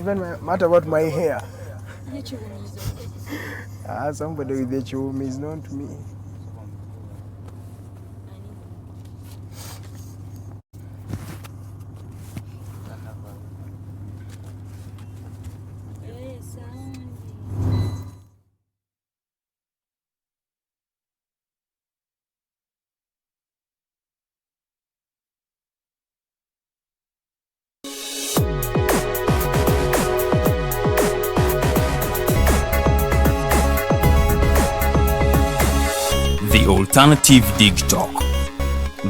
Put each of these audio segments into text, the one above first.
Even matter about my hair. Somebody with the chum is not me. The Alternative Dig Talk.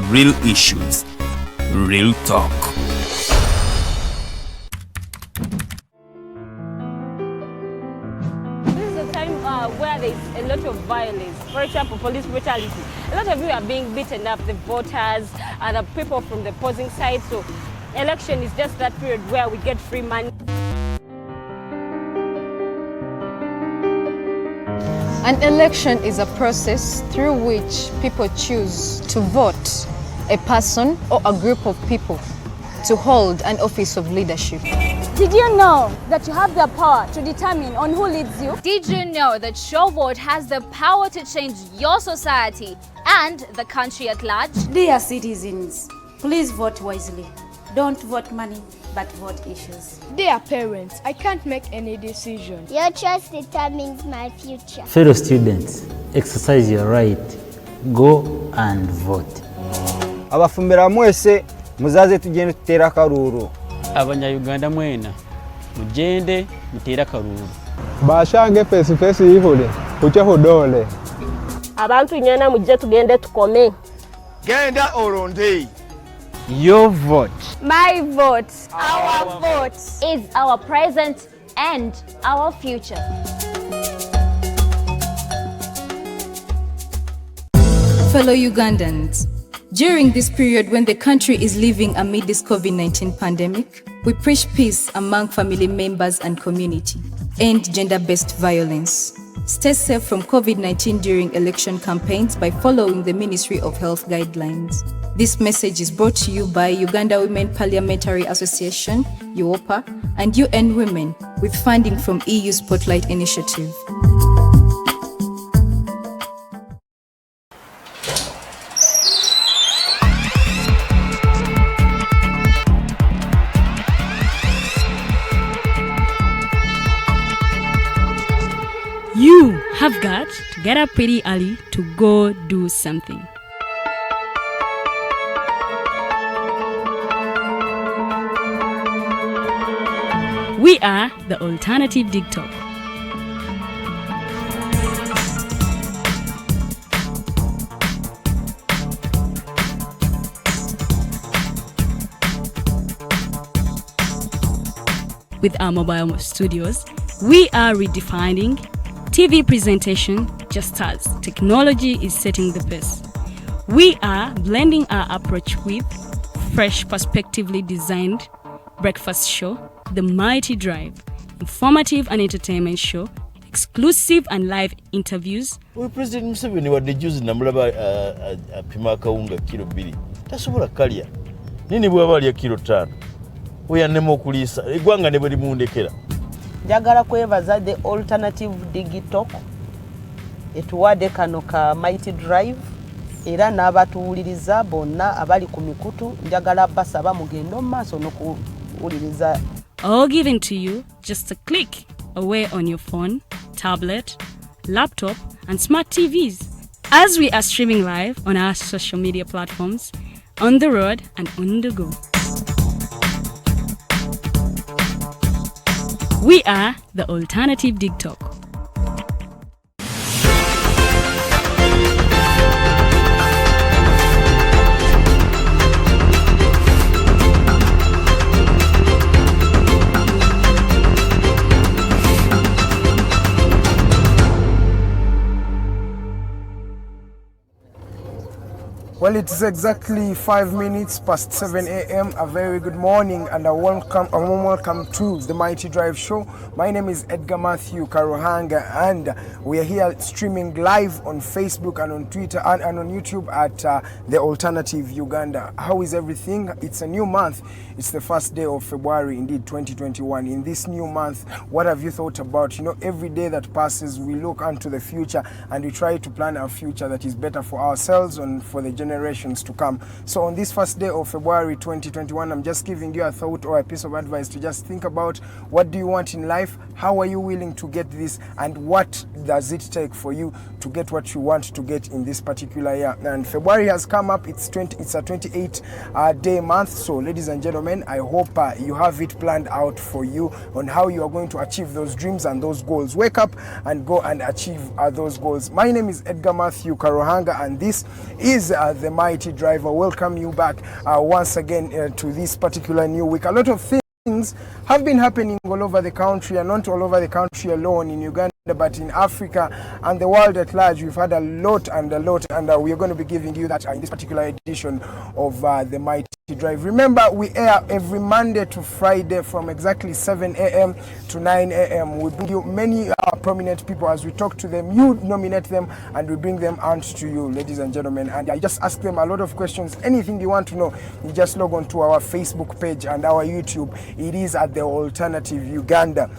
Real issues, real talk. This is a time where there is a lot of violence. For example, police brutality. A lot of you are being beaten up, the voters and the people from the opposing side. So election is just that period where we get free money. An election is a process through which people choose to vote a person or a group of people to hold an office of leadership. Did you know that you have the power to determine on who leads you? Did you know that your vote has the power to change your society and the country at large? Dear citizens, please vote wisely. Don't vote money, but vote issues. Dear parents, I can't make any decision. Your choice determines my future. Fellow students, exercise your right. Go and vote. Abafumbira mwese muzaze tugende tutera akaruru. Abanya-Uganda mwena mugende mutera akaruru. Bashange face yihule kucha hodole. Abantu nyana mujje tugende tukome. Genda oronde. Your vote. My vote. Our vote. Is our present and our future. Fellow Ugandans, during this period when the country is living amid this COVID-19 pandemic, we preach peace among family members and community, end gender-based violence. Stay safe from COVID-19 during election campaigns by following the Ministry of Health guidelines. This message is brought to you by Uganda Women Parliamentary Association, UOPA, and UN Women with funding from EU Spotlight Initiative. You have got to get up pretty early to go do something. We are the Alternative Dig Talk. With our mobile studios, we are redefining TV presentation just as technology is setting the pace. We are blending our approach with fresh, perspectively designed breakfast show, The Mighty Drive, informative and entertainment show, exclusive and live interviews. We President Museveni wadde juzi namulaba apima akawunga kilo 2 tasobola kalya nini bwaba alya kilo 5 oyannema okuliisa eggwanga ne bwe limundekera. Njagala kwebaza the Alternative Dig Talk etuwadde kano ka Mighty Drive era n'abatuwuliriza bonna abali ku mikutu njagala basaba mugende mu maaso n'okuwuliriza. All given to you just a click away on your phone, tablet, laptop, and smart TVs. As we are streaming live on our social media platforms, on the road and on the go. We are the Alternative Dig Talk. Well, it's exactly 5 minutes past 7 a.m. A very good morning and a warm welcome to the Mighty Drive Show. My name is Edgar Matthew Karuhanga and we are here streaming live on Facebook and on Twitter and on YouTube at The Alternative Uganda. How is everything? It's a new month. It's the first day of February, indeed, 2021. In this new month, what have you thought about? You know, every day that passes, we look onto the future and we try to plan our future that is better for ourselves and for the generations to come. So on this first day of February 2021, I'm just giving you a thought or a piece of advice to just think about what do you want in life, how are you willing to get this, and what does it take for you to get what you want to get in this particular year. And February has come up. It's a 28-day month. So ladies and gentlemen, I hope you have it planned out for you on how you are going to achieve those dreams and those goals. Wake up and go and achieve those goals. My name is Edgar Matthew Karuhanga and this is the Mighty Driver. Welcome you back once again to this particular new week. A lot of things have been happening all over the country, and not all over the country alone in Uganda, but in Africa and the world at large. We've had a lot, and we are going to be giving you that in this particular edition of the Mighty Drive. Remember, we air every Monday to Friday from exactly 7 a.m. to 9 a.m. We bring you many prominent people as we talk to them. You nominate them and we bring them out to you, ladies and gentlemen. And I just ask them a lot of questions. Anything you want to know, you just log on to our Facebook page and our YouTube. It is at The Alternative Uganda.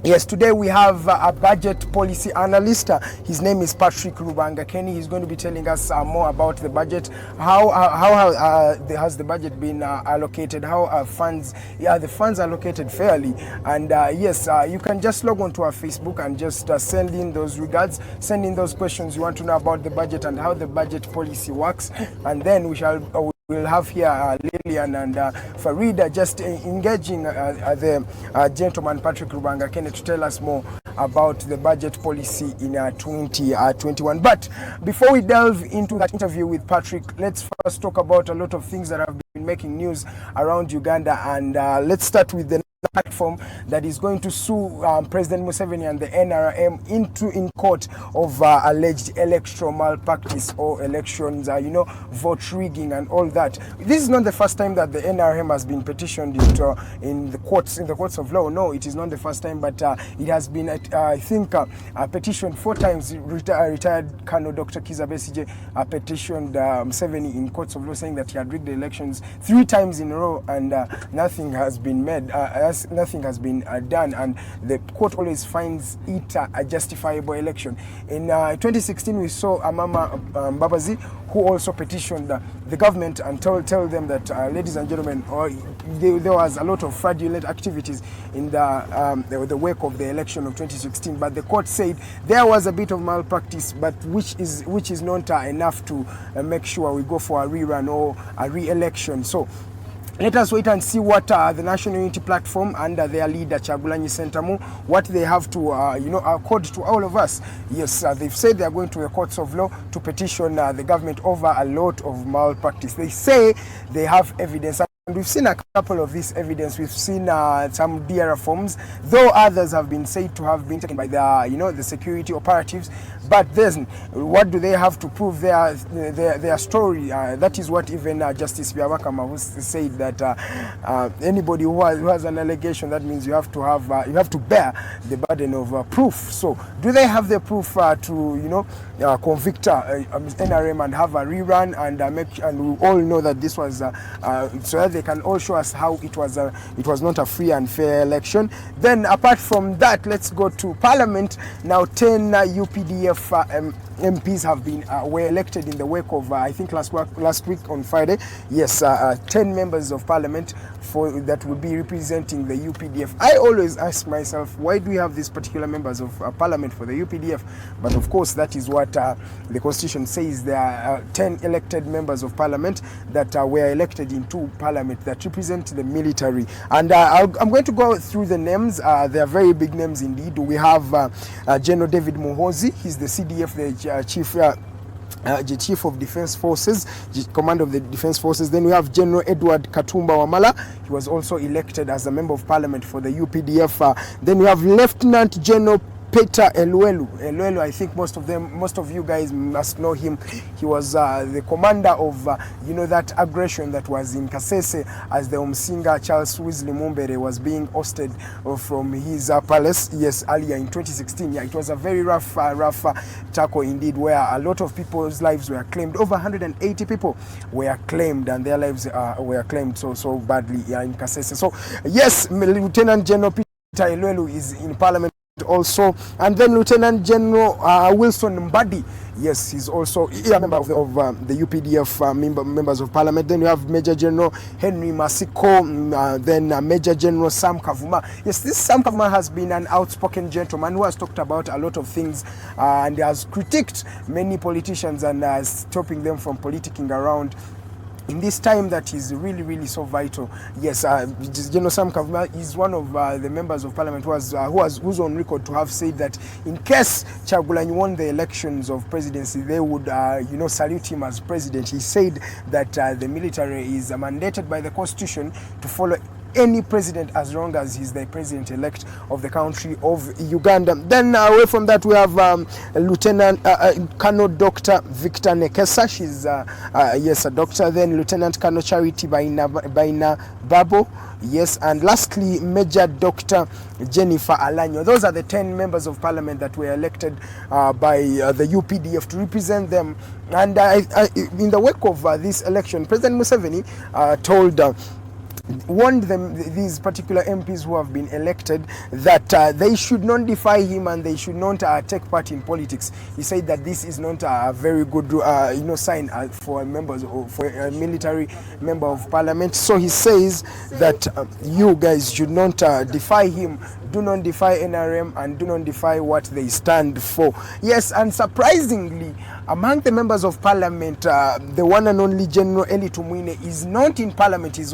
Yes, today we have a budget policy analyst. His name is Parick Rubangakene. He's going to be telling us more about the budget. How has the budget been allocated? How are the funds allocated fairly? And yes, you can just log on to our Facebook and just send in those regards, send in those questions you want to know about the budget and how the budget policy works. And then we'll have here Lilian and Farida just engaging the gentleman Parick Rubangakene to tell us more about the budget policy in 2021. But before we delve into that interview with Parick, let's first talk about a lot of things that have been making news around Uganda. And let's start with the platform that is going to sue President Museveni and the NRM in court of alleged electoral malpractice or elections, vote rigging and all that. This is not the first time that the NRM has been petitioned in the courts of law. No, it is not the first time, but it has been, I think, petitioned 4 times. Retired Colonel Dr. Kizza Besigye petitioned Museveni in courts of law, saying that he had rigged the elections 3 times in a row, and nothing has been made. Nothing has been done, and the court always finds it a justifiable election. In 2016, we saw Amama Mbabazi, who also petitioned the government and tell them that, ladies and gentlemen, there was a lot of fraudulent activities in the wake of the election of 2016. But the court said there was a bit of malpractice, but which is not enough to make sure we go for a rerun or a re-election. So let us wait and see what the National Unity Platform under their leader Kyagulanyi Ssentamu, what they have to accord to all of us. Yes, they've said they are going to the courts of law to petition the government over a lot of malpractice. They say they have evidence. And we've seen a couple of this evidence. We've seen some DRA forms, though others have been said to have been taken by the security operatives. But then, what do they have to prove their story? That is what even Justice Byabakama said, that anybody who has an allegation, that means you have to bear the burden of proof. So, do they have the proof to convict NRM and have a rerun and we all know that this was so that they can all show us how it was not a free and fair election. Then apart from that, let's go to Parliament. Now 10 UPDF MPs were elected in the wake of I think last week on Friday. Yes, 10 members of Parliament that will be representing the UPDF. I always ask myself, why do we have these particular members of Parliament for the UPDF? But of course, that is what the Constitution says. There are 10 elected members of Parliament that were elected into Parliament that represent the military. And I'm going to go through the names. They are very big names indeed. We have General David Muhoozi. He's the CDF, the Chief of Defence Forces, Command of the Defence Forces. Then we have General Edward Katumba Wamala. He was also elected as a Member of Parliament for the UPDF. Then we have Lieutenant General Peter Elwelu, I think most of you guys must know him. He was the commander of that aggression that was in Kasese as the Omusinga Charles Wesley Mumbere was being ousted from his palace, yes, earlier in 2016. Yeah, it was a very rough tackle indeed, where a lot of people's lives were claimed. Over 180 people were claimed, and their lives were claimed so badly in Kasese. So yes, Lieutenant General Peter Elwelu is in Parliament also, and then Lieutenant General Wilson Mbadi, yes, he's also a member of the UPDF members of Parliament. Then you have Major General Henry Masiko, then Major General Sam Kavuma. Yes, this Sam Kavuma has been an outspoken gentleman who has talked about a lot of things and has critiqued many politicians and stopping them from politicking around in this time that is really so vital. Yes, Sam Kavuma is one of the members of Parliament who's on record to have said that in case Kyagulanyi won the elections of presidency, they would salute him as president. He said that the military is mandated by the constitution to follow any president as long as he's the president-elect of the country of Uganda. Then away from that, we have Lieutenant Colonel Dr. Victor Nekesa. She's a doctor. Then Lieutenant Colonel Charity Baina Babo. Yes, and lastly, Major Dr. Jennifer Alanyo. Those are the 10 members of Parliament that were elected by the UPDF to represent them. And in the wake of this election, President Museveni warned these particular MPs who have been elected that they should not defy him and they should not take part in politics. He said that this is not a very good sign for a military member of Parliament. So he says that you guys should not defy him. Do not defy NRM and do not defy what they stand for. Yes, and surprisingly, among the members of Parliament, the one and only General Eli Tumwine is not in Parliament. He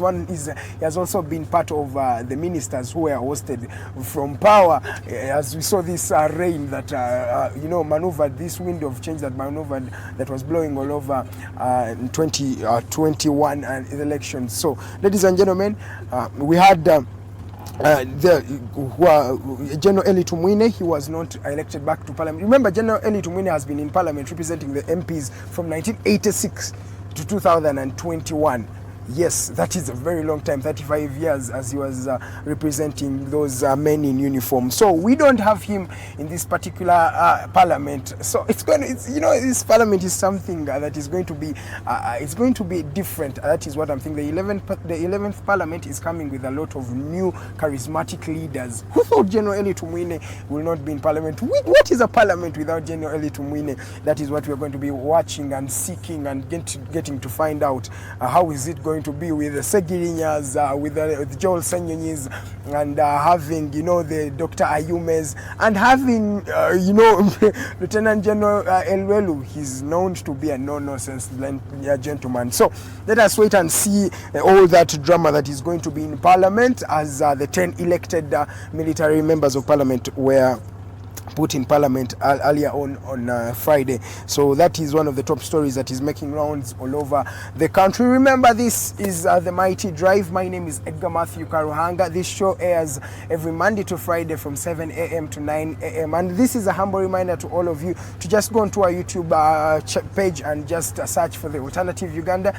has also been part of the ministers who were ousted from power, as we saw this rain that maneuvered, this wind of change that maneuvered, that was blowing all over in 2021 elections. So, ladies and gentlemen, we had General Eli Tumwine. He was not elected back to Parliament. Remember, General Eli Tumwine has been in Parliament representing the MPs from 1986 to 2021. Yes, that is a very long time, 35 years, as he was representing those men in uniform. So we don't have him in this particular Parliament. So this Parliament is something that is going to be, it's going to be different. That is what I'm thinking. The 11th Parliament is coming with a lot of new charismatic leaders. Who thought General Eli Tumwine will not be in Parliament? What is a Parliament without General Eli Tumwine? That is what we're going to be watching and seeking and getting to find out. How is it going to be with the Segirinyas, with Joel Senyonyi's, and having the Dr. Ayumes, and having Lieutenant General Elwelu. He's known to be a no-nonsense gentleman. So let us wait and see all that drama that is going to be in Parliament as the 10 elected military members of Parliament were put in Parliament earlier on Friday. So that is one of the top stories that is making rounds all over the country. Remember, this is the Mighty Drive. My name is Edgar Matthew Karuhanga. This show airs every Monday to Friday from 7 a.m. to 9 a.m. And this is a humble reminder to all of you to just go onto our YouTube page and just search for the Alternative Uganda.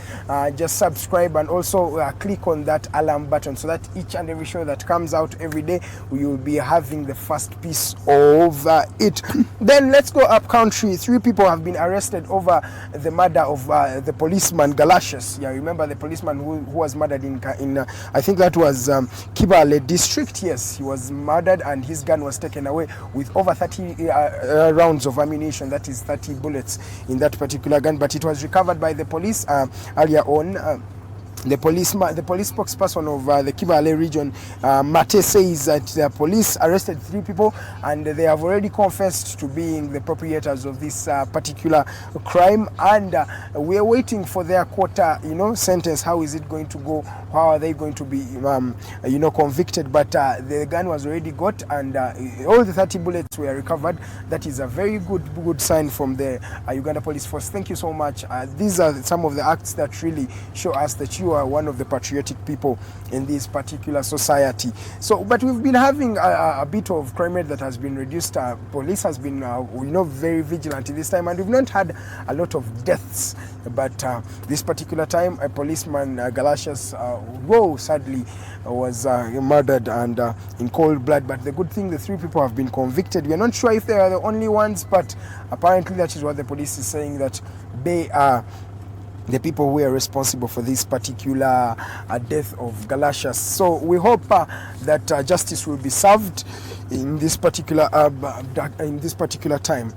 Just subscribe and also click on that alarm button so that each and every show that comes out every day, we will be having the first piece of it. Then let's go up country. 3 people have been arrested over the murder of the policeman Galatius. Yeah, remember the policeman who was murdered in I think that was Kibale district. Yes, he was murdered and his gun was taken away with over 30 rounds of ammunition. That is 30 bullets in that particular gun, but it was recovered by the police earlier on. The police spokesperson of the Kibale region, Mate, says that the police arrested 3 people and they have already confessed to being the perpetrators of this particular crime, and we are waiting for their court sentence. How is it going to go? How are they going to be convicted? But the gun was already got and all the 30 bullets were recovered. That is a very good sign from the Uganda Police Force. Thank you so much. These are some of the acts that really show us that you sure one of the patriotic people in this particular society. So, but we've been having a bit of crime rate that has been reduced. Police has been, very vigilant this time, and we've not had a lot of deaths. But this particular time, a policeman, Galatius, sadly was murdered and in cold blood. But the good thing, the 3 people have been convicted. We are not sure if they are the only ones, but apparently that is what the police is saying, that they are the people who are responsible for this particular death of Galatius. So we hope that justice will be served in this particular time.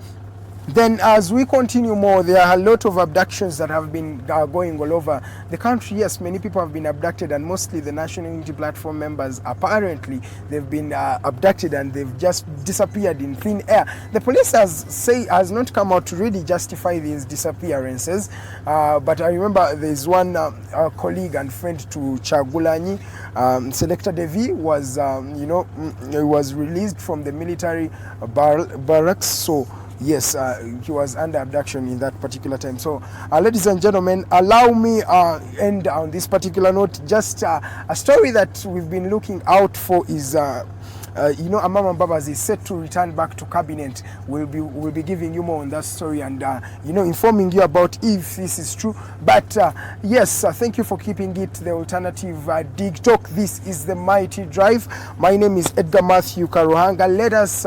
Then as we continue more, there are a lot of abductions that have been going all over the country. Yes, many people have been abducted, and mostly the National Unity Platform members, apparently they've been abducted and they've just disappeared in thin air. The police has not come out to really justify these disappearances, but I remember there's one colleague and friend to Chagulanyi, Selector Devi was was released from the military barracks. So yes, he was under abduction in that particular time. So, ladies and gentlemen, allow me end on this particular note. Just a story that we've been looking out for is Amama Babas is set to return back to cabinet. We'll be giving you more on that story and informing you about if this is true. But yes, thank you for keeping it the alternative Dig Talk. This is the Mighty Drive. My name is Edgar Matthew Karuhanga. Let us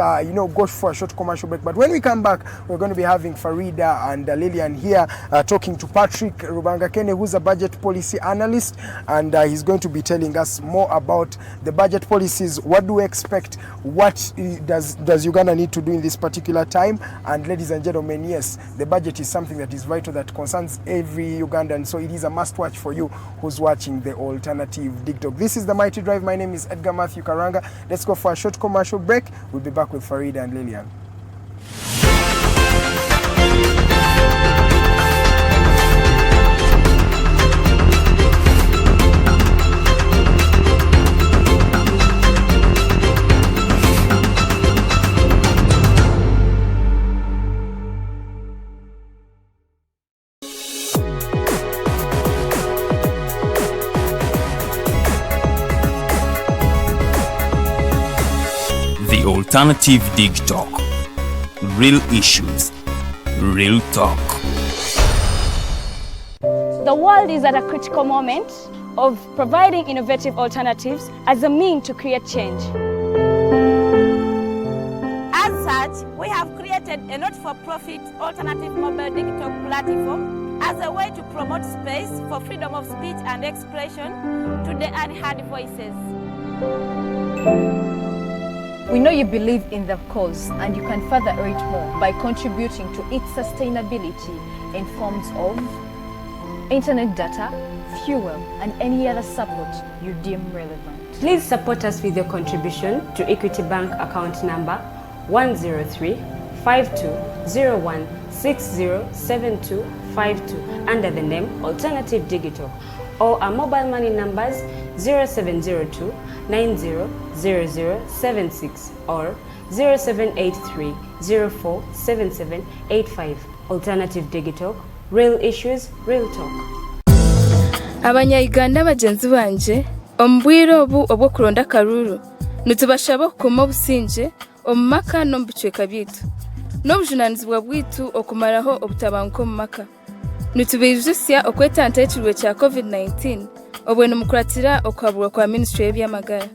go for a short commercial break. But when we come back, we're going to be having Farida and Lilian here talking to Parick Rubangakene, who's a budget policy analyst, and he's going to be telling us more about the budget policies. What do we expect? What does Uganda need to do in this particular time? And ladies and gentlemen, yes, the budget is something that is vital, that concerns every Ugandan, so it is a must watch for you who's watching the alternative Dig Talk. This is the Mighty Drive. My name is Edgar Matthew Karanga. Let's go for a short commercial break. We'll be back with Farida and Lilian. Alternative Dig Talk. Real issues, real talk. The world is at a critical moment of providing innovative alternatives as a means to create change. As such, we have created a not-for-profit alternative mobile digital platform as a way to promote space for freedom of speech and expression to the unheard voices. We know you believe in the cause, and you can further it more by contributing to its sustainability in forms of internet data, fuel, and any other support you deem relevant. Please support us with your contribution to Equity Bank account number 103-5201-607252 under the name Alternative Digital, or our mobile money numbers 0702 900076 or 0783 047785. Alternative Digital, real issues, real talk. Abanya-Uganda bagenzi banje ombwire obu obwo kuronda karuru nitubashaba okukoma obusinge omumaka n'omubichweka byaitu n'obujunanizibwa bwitu okumaraho obutabanguko omumaka nitubijusya okwetanta ekirwe kya COVID-19 obwene mukuratira okuhabulwa kwa Ministry y'ebyamagara.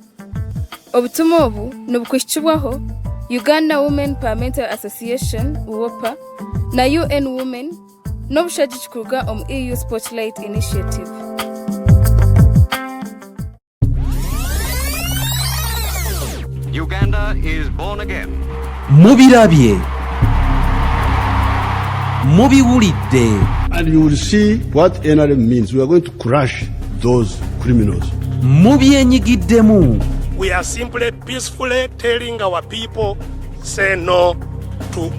Obutumwa obu nibukwishikibwaho Uganda Women Parliamentary Association UWOPA na UN Women n'obushagi kuruga omu EU Spotlight Initiative. Uganda is born again. Mubirabye. Mubiwulidde. And you will see what NRM means. We are going to crush those criminals. Mubyenyigiddemu. We are simply peacefully telling our people, say no to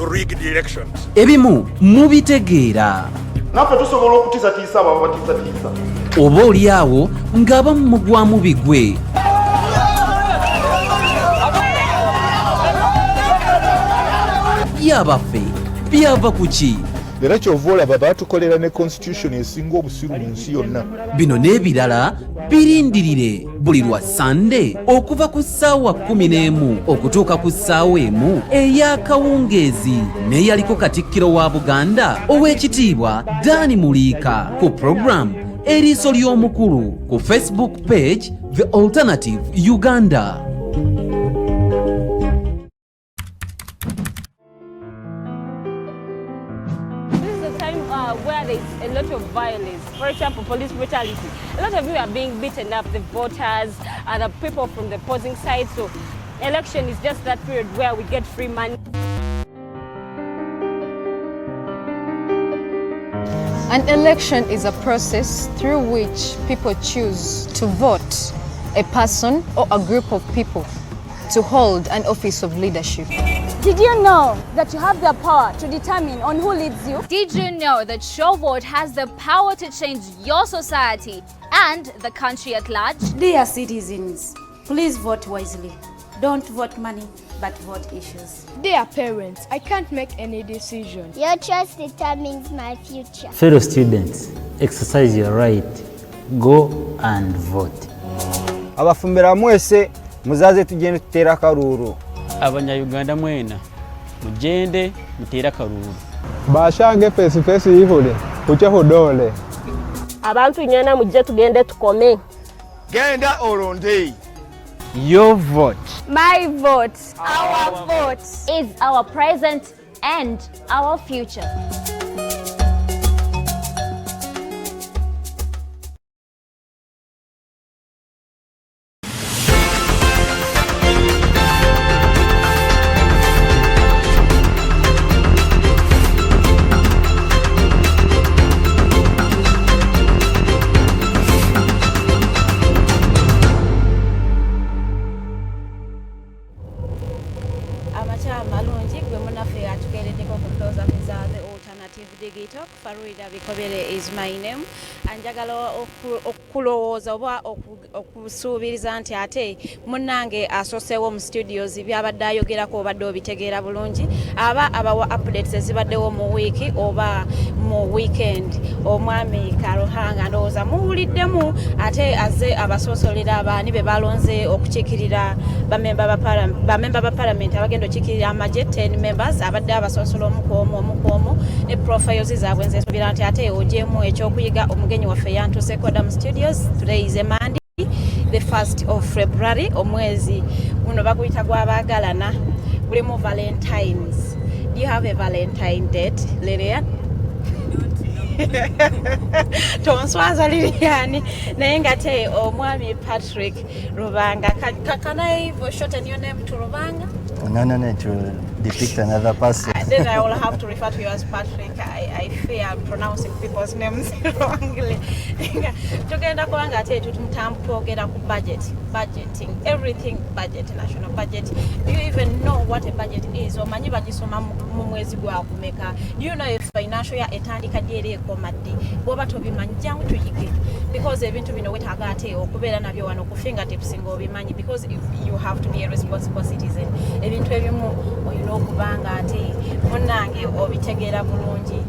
rigged elections. Ebimu mubitegeera. Naffe tusobola okutiisatiisa abo abatiisatiisa. Oba oli awo ng'abamu mugwamu bigwe. Byabaffe byava ku ki? era kyova olaba baatukolera ne constitution esinga obusiru mu nsi yonna. Bino n'ebirala birindirire buli lwa Sande okuva ku ssaawa 11 okutuuka ku ssaawa 1 ey'akawungeezi n'eyaliko Katikkiro wa Buganda Oweekitiibwa Dani Muliika ku program Eriiso ly'Omukulu ku Facebook page The Alternative Uganda. Where there's a lot of violence, for example, police brutality. A lot of you are being beaten up, the voters and the people from the opposing side. So election is just that period where we get free money. An election is a process through which people choose to vote a person or a group of people to hold an office of leadership. Did you know that you have the power to determine on who leads you? Did you know that your vote has the power to change your society and the country at large? Dear citizens, please vote wisely. Don't vote money, but vote issues. Dear parents, I can't make any decision. Your choice determines my future. Fellow students, exercise your right. Go and vote. Abafumbira mwese muzaze tugende tutera karuru. Abanyayuganda mwena mugende mutera karuru. Bashange face face yihule kuche hodole. Abantu nyana mujje tugende tukome. Genda oronde. Your vote. My vote. Our vote is our present and our future. Farida Bikobere is my name. Anjagala okulowoza oba okusuubiriza nti ate munnange asoseewo mu studios byabadde ayogerako obadde obitegeera bulungi aba abawa updates ezibaddewo mu wiiki oba mu weekend. Omwami Karuhanga ndowooza muwuliddemu ate azze abasosolera abaani be balonze okukiikirira bamemba ba parliament abagenda okukiikirira amagye 10 members abadde abasosola omukwoomu ne profiles zaabwe nze nsuubira nti ate ogyemu ekyokuyiga omugenyi waffe yantuse Kodam Studios. Today is a Monday, the 1st of February. Omwezi guno baguyita gw'abaagalana gulimu Valentines. Do you have a Valentine date, Lilian? Tonswaza Lilian. Naye nga te omwami Parick Rubanga. Can I shorten your name to Rubanga? No, to depict another person. Then I will have to refer to you as Parick. I fear I'm pronouncing people's names wrongly. Tugenda kubanga ate tutamutambukogera ku budgeting, everything budget, national budget. Do you even know what a budget is? Omanyi bagisoma mu mwezi gwa kumeka. Do you know if financial year etandika dyeri ekomadde? Bwoba tobimanyi jangu tuyige. Because ebintu bino wetaaga ate okubeera nabyo wano ku fingertips nga obimanyi, because you have to be a responsible citizen. Ebintu ebimu olina okubanga ate munnange obitegeera bulungi.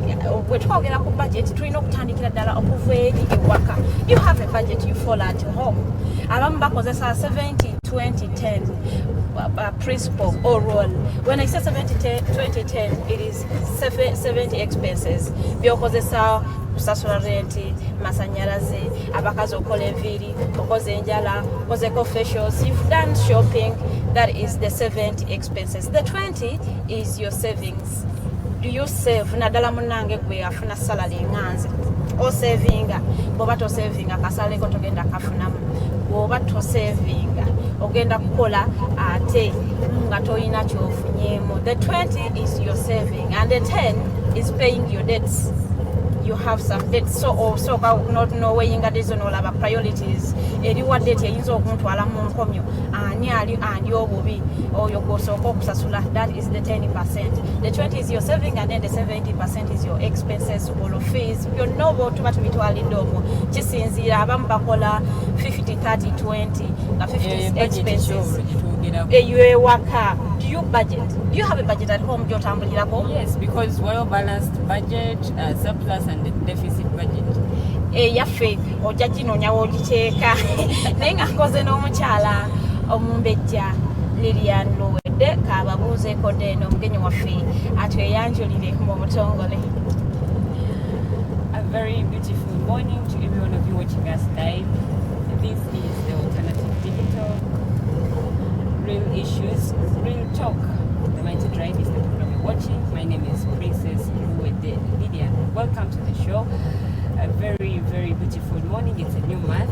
Bwe twogera ku budget tulina okutandikira ddala okuva eri ewaka. You have a budget you follow at home. Abamu bakozesa 70-20-10 principle or rule. When I say 70-20-10, it is 70 expenses. Byokozesa kusasula renti, masanyalaze, abakazi okola enviiri, okoze enjala, okozeko facials, you've done shopping. That is the 70 expenses. The 20 is your savings. Do you save? Nadala munange gwe afuna salary nganze. O savinga, boba to savinga kasale ko togenda kafunamu. Boba to savinga, ogenda kukola ate nga toyina kyofunyemo. The 20 is your saving and the 10 is paying your debts. You have some debts, so also not know where you got this on all our priorities. Eriwa debt yinzo okuntwala mu nkomyo ani ali and yo bobi or your goso okusasula. That is the 10%. The 20 is your saving and then the 70% is your expenses or fees. You know about what we twali domo. Kisinzira abamu bakola 50-30-20 na 50 expenses. Eyo waka. Do you budget? Do you have a budget at home? Yes, because well-balanced budget, surplus and deficit budget. Yaffe ojja kinoonya ogiteeka naye nga nkoze n'omukyala Omumbejja Lilian Luwedde kaababuuzeeko ddeeno omugenyi waffe atweyanjulire mu butongole. A very beautiful morning to every one of you watching us live. This is the Alternative Digital. Real issues, real talk. The Mighty Drive is the program you're watching. My name is Princess Luwedde Lilian. Welcome to the show. A very, very beautiful morning. It's a new month.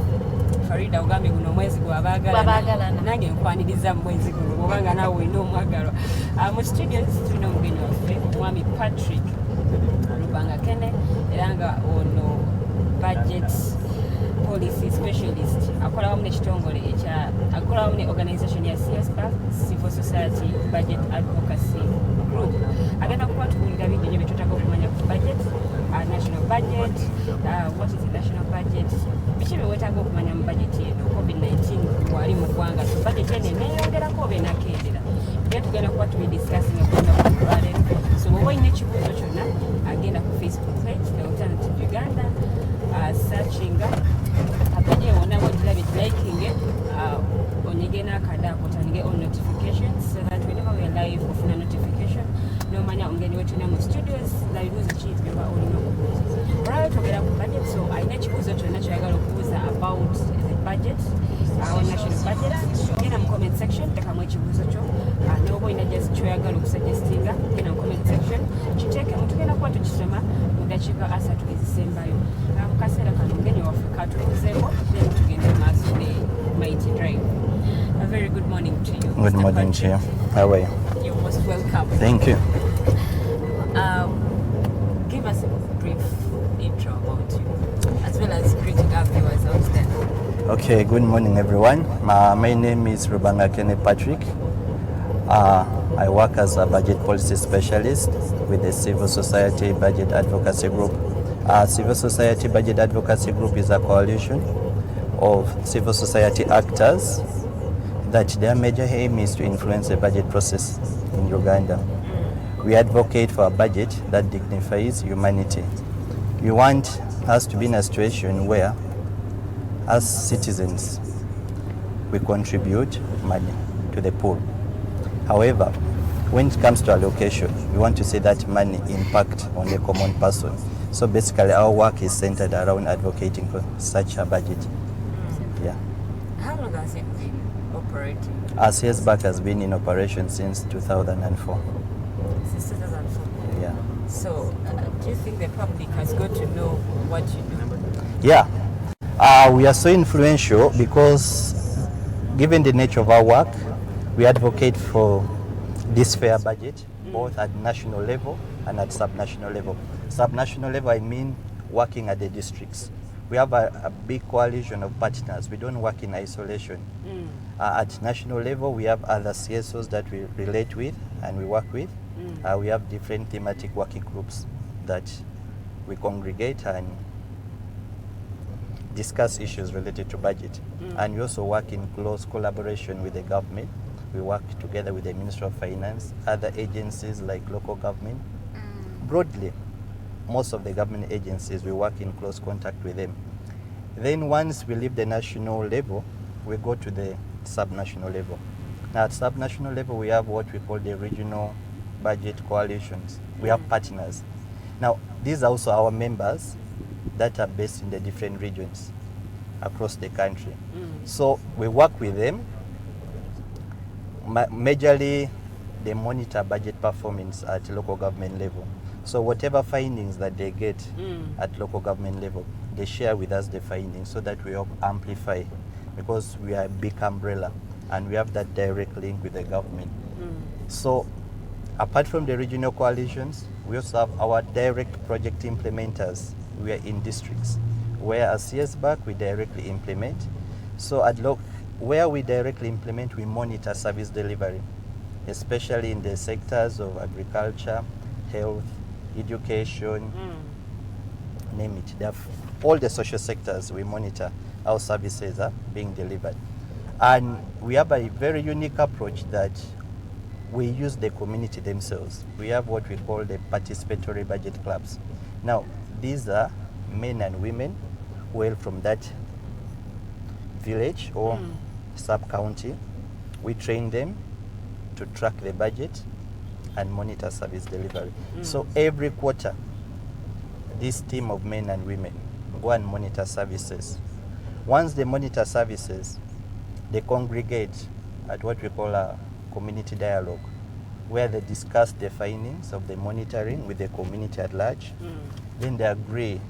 Farida ugambe guno mwezi gwabagalana. Nange nkwaniriza mwezi guno kubanga nawe ino mwagalo. Mu studios tulina omugenyi waffe Mwami Parick Rubangakene era nga ono budget policy specialist akola wamu n'ekitongole akola wamu ne organisation ya CSBAG Civil Society Budget Advocacy Group. Agenda kukwatulira bingi nnyo bye tutaka okumanya ku budget, national budget, what is the national budget, biki bye weetaaga okumanya mu budget eno. COVID-19 wali mu ggwanga, so budget eno neeyongerako oba enakeerera. Era tugenda kuba tubidiscussing okunaku olwaleero. So bw'oba olina ekibuuzo kyonna agenda ku Facebook page The Alternative Uganda, searching akaje wona wogirabye liking it, onyige n'akada akotanige on notifications so that whenever we are live ofuna notification nomanya ongeni wetu na mu studios na bibuuzo ki byeba olina okubuuza. Olwaleero twogera ku budget, so alina ekibuuzo kyonna ky'ayagala okubuuza about the budget, our national budget. Genda mu comment section tekamu ekibuuzo kyo, n'oba olina just ky'oyagala okusuggestinga genda mu comment section kiteekemu, tugenda kuba tukisoma mu dakiika 3 ezisembayo. Mu kaseera kano omugenyi waffe katubuuzeeko then tugende maaso ne Mighty Drive. A very good morning to you. Good Mr. morning to you. How are you? You're most welcome. Thank you. Give us a brief intro about you, as well as greeting our viewers out there. Okay, good morning everyone. My name is Rubangakene Parick. I work as a budget policy specialist with the Civil Society Budget Advocacy Group. Civil Society Budget Advocacy Group is a coalition of civil society actors that their major aim is to influence the budget process in Uganda. We advocate for a budget that dignifies humanity. We want us to be in a situation where, as citizens, we contribute money to the pool. However, when it comes to allocation, we want to see that money impact on the common person. So basically our work is centered around advocating for such a budget. Yeah. How long has it been operating? Our CSBAG has been in operation since 2004. Since 2004? Yeah. So do you think the public has got to know what you do? Yeah. We are so influential because given the nature of our work, we advocate for this fair budget, both at national level and at subnational level. Subnational level, I mean working at the districts. We have a big coalition of partners. We don't work in isolation. At national level, we have other CSOs that we relate with and we work with. We have different thematic working groups that we congregate and discuss issues related to budget. And we also work in close collaboration with the government. We work together with the Ministry of Finance, other agencies like local government. Broadly, most of the government agencies, we work in close contact with them. Then once we leave the national level, we go to the subnational level. Now at subnational level, we have what we call the regional budget coalitions. We have partners. Now, these are also our members that are based in the different regions across the country. So we work with them. Majorly, they monitor budget performance at local government level. So whatever findings that they get at local government level, they share with us the findings so that we help amplify, because we are a big umbrella and we have that direct link with the government. So apart from the regional coalitions, we also have our direct project implementers. We are in districts where as CSBAG we directly implement. So at where we directly implement, we monitor service delivery, especially in the sectors of agriculture, health, education, name it. All the social sectors we monitor how services are being delivered. And we have a very unique approach that we use the community themselves. We have what we call the participatory budget clubs. Now, these are men and women who hail from that village or sub-county. We train them to track the budget and monitor service delivery. So every quarter, this team of men and women go and monitor services. Once they monitor services, they congregate at what we call a community dialogue, where they discuss the findings of the monitoring with the community at large. Then they agree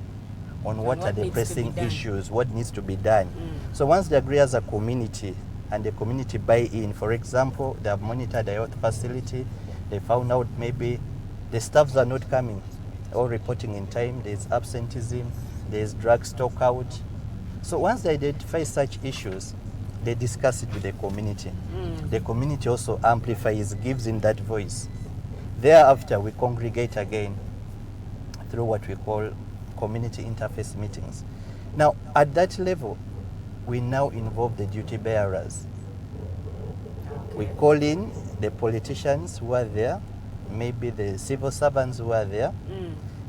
on what are the pressing issues, what needs to be done. So once they agree as a community and the community buy in, for example, they have monitored a health facility, they found out maybe the staffs are not coming or reporting in time, there's absenteeism, there's drug stock out. So once they identify such issues, they discuss it with the community. The community also amplifies, gives in that voice. Thereafter, we congregate again through what we call community interface meetings. Now, at that level, we now involve the duty bearers. We call in the politicians who are there, maybe the civil servants who are there.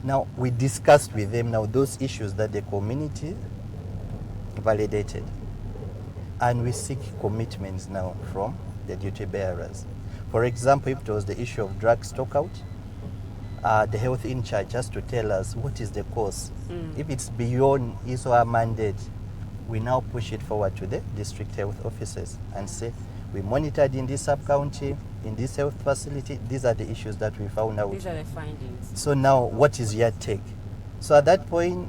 Now, we discussed with them now those issues that the community validated. And we seek commitments now from the duty bearers. For example, if it was the issue of drug stock out, the health in charge has to tell us what is the cause. If it's beyond his or her mandate, we now push it forward to the district health officers and say, we monitored in this sub-county, in this health facility, these are the issues that we found out. These are the findings. So now, what is your take? So at that point,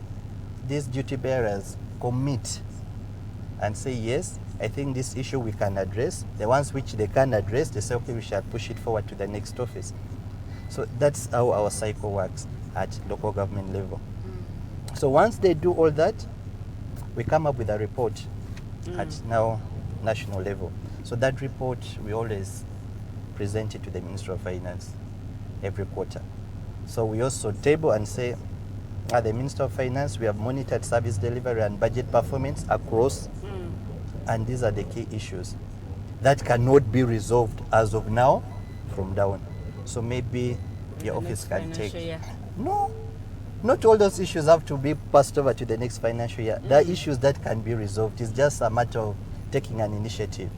these duty bearers commit and say, yes, I think this issue we can address. The ones which they can address, they say, okay, we shall push it forward to the next office. So that's how our cycle works at local government level. So once they do all that, we come up with a report at now national level. So that report, we always present it to the Ministry of Finance every quarter. So we also table and say, at the Ministry of Finance, we have monitored service delivery and budget performance across, and these are the key issues that cannot be resolved as of now from down. So maybe your office can take... No, not all those issues have to be passed over to the next financial year. There are issues that can be resolved. It's just a matter of taking an initiative.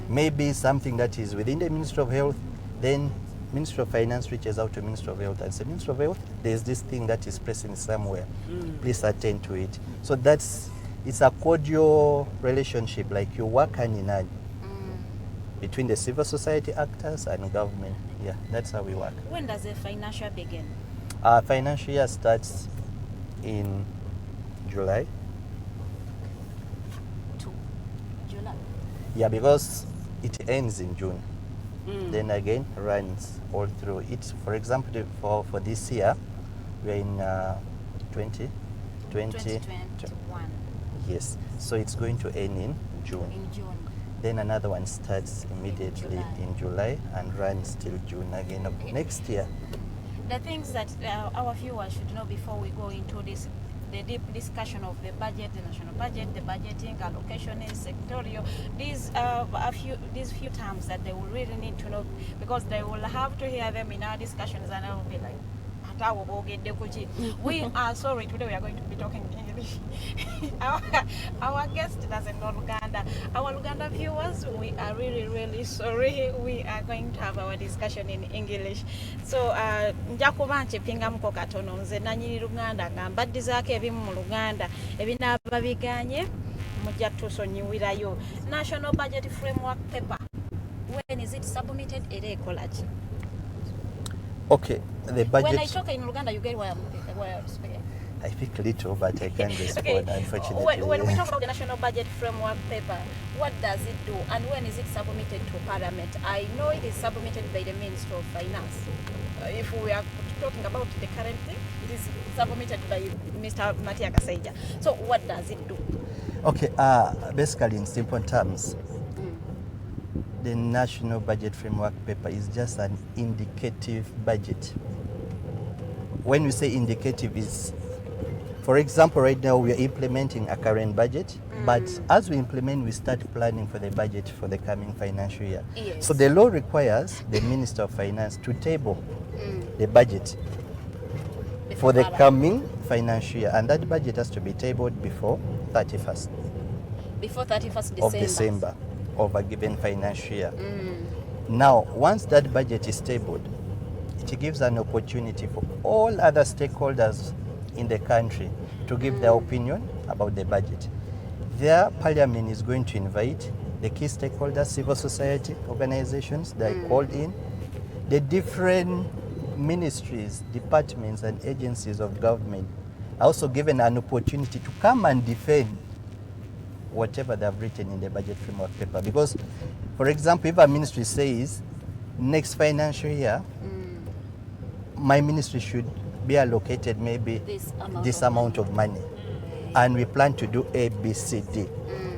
Maybe something that is within the Ministry of Health, then Ministry of Finance reaches out to Ministry of Health and says, Ministry of Health, there's this thing that is pressing somewhere. Please attend to it. So it's a cordial relationship, like you work hand in hand between the civil society actors and government. Yeah, that's how we work. When does the financial begin? Our financial year starts in July. July? Yeah, because it ends in June. Then again runs all through it. For example, for this year, we're in 2021. Yes, so it's going to end in June. Then another one starts immediately in July and runs till June again of next year. The things that our viewers should know before we go into this, the deep discussion of the budget, the national budget, the budgeting, allocation, sectorial, these few terms that they will really need to know, because they will have to hear them in our discussions, and I will be like, we are sorry, today we are going to be talking English. Our guest doesn't know Luganda. Our Luganda viewers, we are really sorry. We are going to have our discussion in English. So, njakuba nchipinga mko katono nze nanyiri Luganda ngamba dizake ebimu mu Luganda ebinaba biganye mujja tusonyiwirayo. National Budget Framework paper, when is it submitted? Ere college. Okay, the budget... When I talk in Luganda, you get where I'm speaking. I speak little, but I can respond, unfortunately. When we talk about the National Budget Framework paper, what does it do, and when is it submitted to Parliament? I know it is submitted by the Minister of Finance. If we are talking about the current thing, it is submitted by Mr. Matia Kasaija. So what does it do? Okay, basically in simple terms, the National Budget Framework paper is just an indicative budget. When we say indicative, is, for example, right now we are implementing a current budget. But as we implement, we start planning for the budget for the coming financial year. Yes. So the law requires the Minister of Finance to table the budget for the coming financial year, and that budget has to be tabled before 31st Before 31st of December of a given financial year. Now, once that budget is tabled, it gives an opportunity for all other stakeholders in the country to give their opinion about the budget. There, Parliament is going to invite the key stakeholders, civil society organizations that are called in, the different ministries, departments and agencies of government are also given an opportunity to come and defend whatever they have written in the budget framework paper. Because, for example, if a ministry says next financial year, my ministry should be allocated maybe this amount of money, and we plan to do A, B, C, D.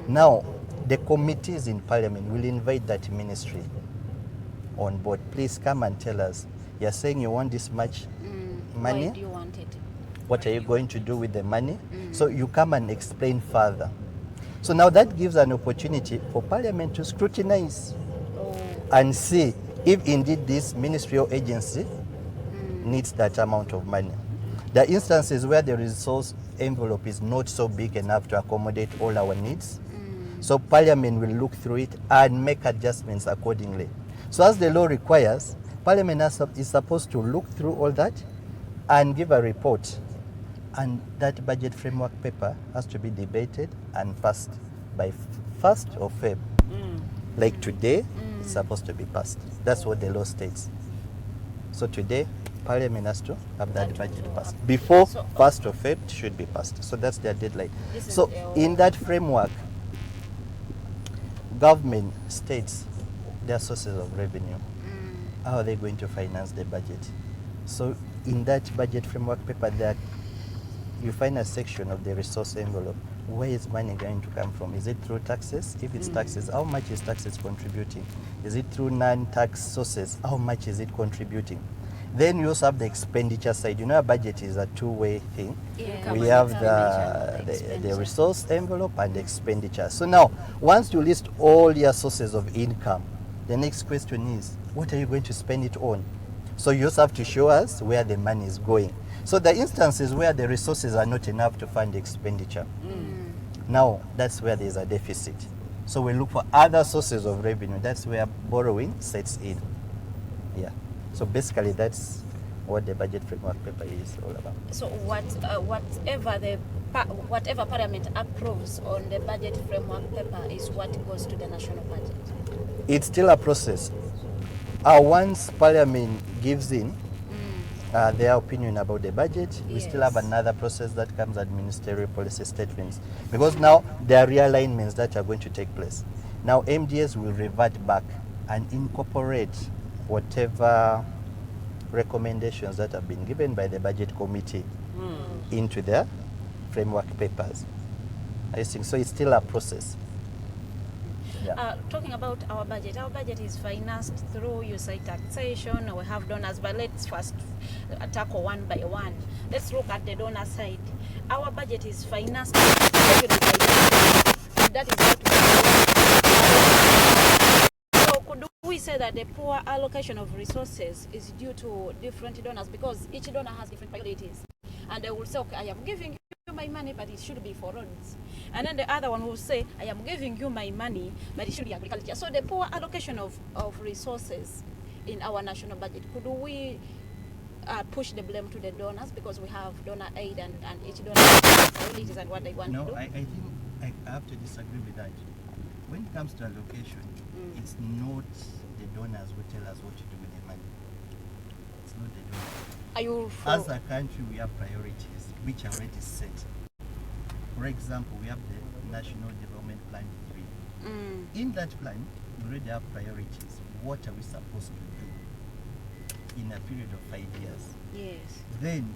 Now, the committees in Parliament will invite that ministry on board. Please come and tell us, you're saying you want this much money. Why do you want it? What are you going to do with the money? So you come and explain further. So now that gives an opportunity for Parliament to scrutinize and see if indeed this ministry or agency needs that amount of money. There are instances where the resource envelope is not so big enough to accommodate all our needs. So Parliament will look through it and make adjustments accordingly. So as the law requires, Parliament is supposed to look through all that and give a report. And that budget framework paper has to be debated and passed by 1st of Feb. Like today, it's supposed to be passed. That's what the law states. So today, Parliament has to have that budget passed. Before 1st of Feb, it should be passed. So that's their deadline. So in that framework, government states their sources of revenue. How are they going to finance the budget? So in that budget framework paper, there you find a section of the resource envelope. Where is money going to come from? Is it through taxes? If it's taxes, how much is taxes contributing? Is it through non-tax sources? How much is it contributing? Then you also have the expenditure side. You know, a budget is a two-way thing. Yeah. We have the resource envelope and the expenditure. So now, once you list all your sources of income, the next question is, what are you going to spend it on? So you also have to show us where the money is going. So the instances where the resources are not enough to fund the expenditure, now that's where there's a deficit. So we look for other sources of revenue. That's where borrowing sets in. Yeah. So basically that's what the budget framework paper is all about. So whatever Parliament approves on the budget framework paper is what goes to the national budget? It's still a process. Once Parliament gives in their opinion about the budget, we still have another process that comes at ministerial policy statements. Because now there are realignments that are going to take place. Now MDS will revert back and incorporate whatever recommendations that have been given by the budget committee into their framework papers. I think so. It's still a process. Yeah. Talking about our budget is financed through USAID taxation. We have donors, but let's first tackle one by one. Let's look at the donor side. Our budget is financed. That is what so could we say that the poor allocation of resources is due to different donors, because each donor has different priorities, and they will say, okay, I am giving you my money, but it should be for roads. And then the other one will say, I am giving you my money, but it should be agriculture. So the poor allocation of resources in our national budget, could we push the blame to the donors, because we have donor aid and each donor has priorities and what they want to do? No, I think I have to disagree with that. When it comes to allocation, it's not the donors who tell us what to do with the money. It's not the donors. As a country, we have priorities which are already set. For example, we have the National Development Plan 3. In that plan, we already have priorities. What are we supposed to do in a period of 5 years? Yes. Then,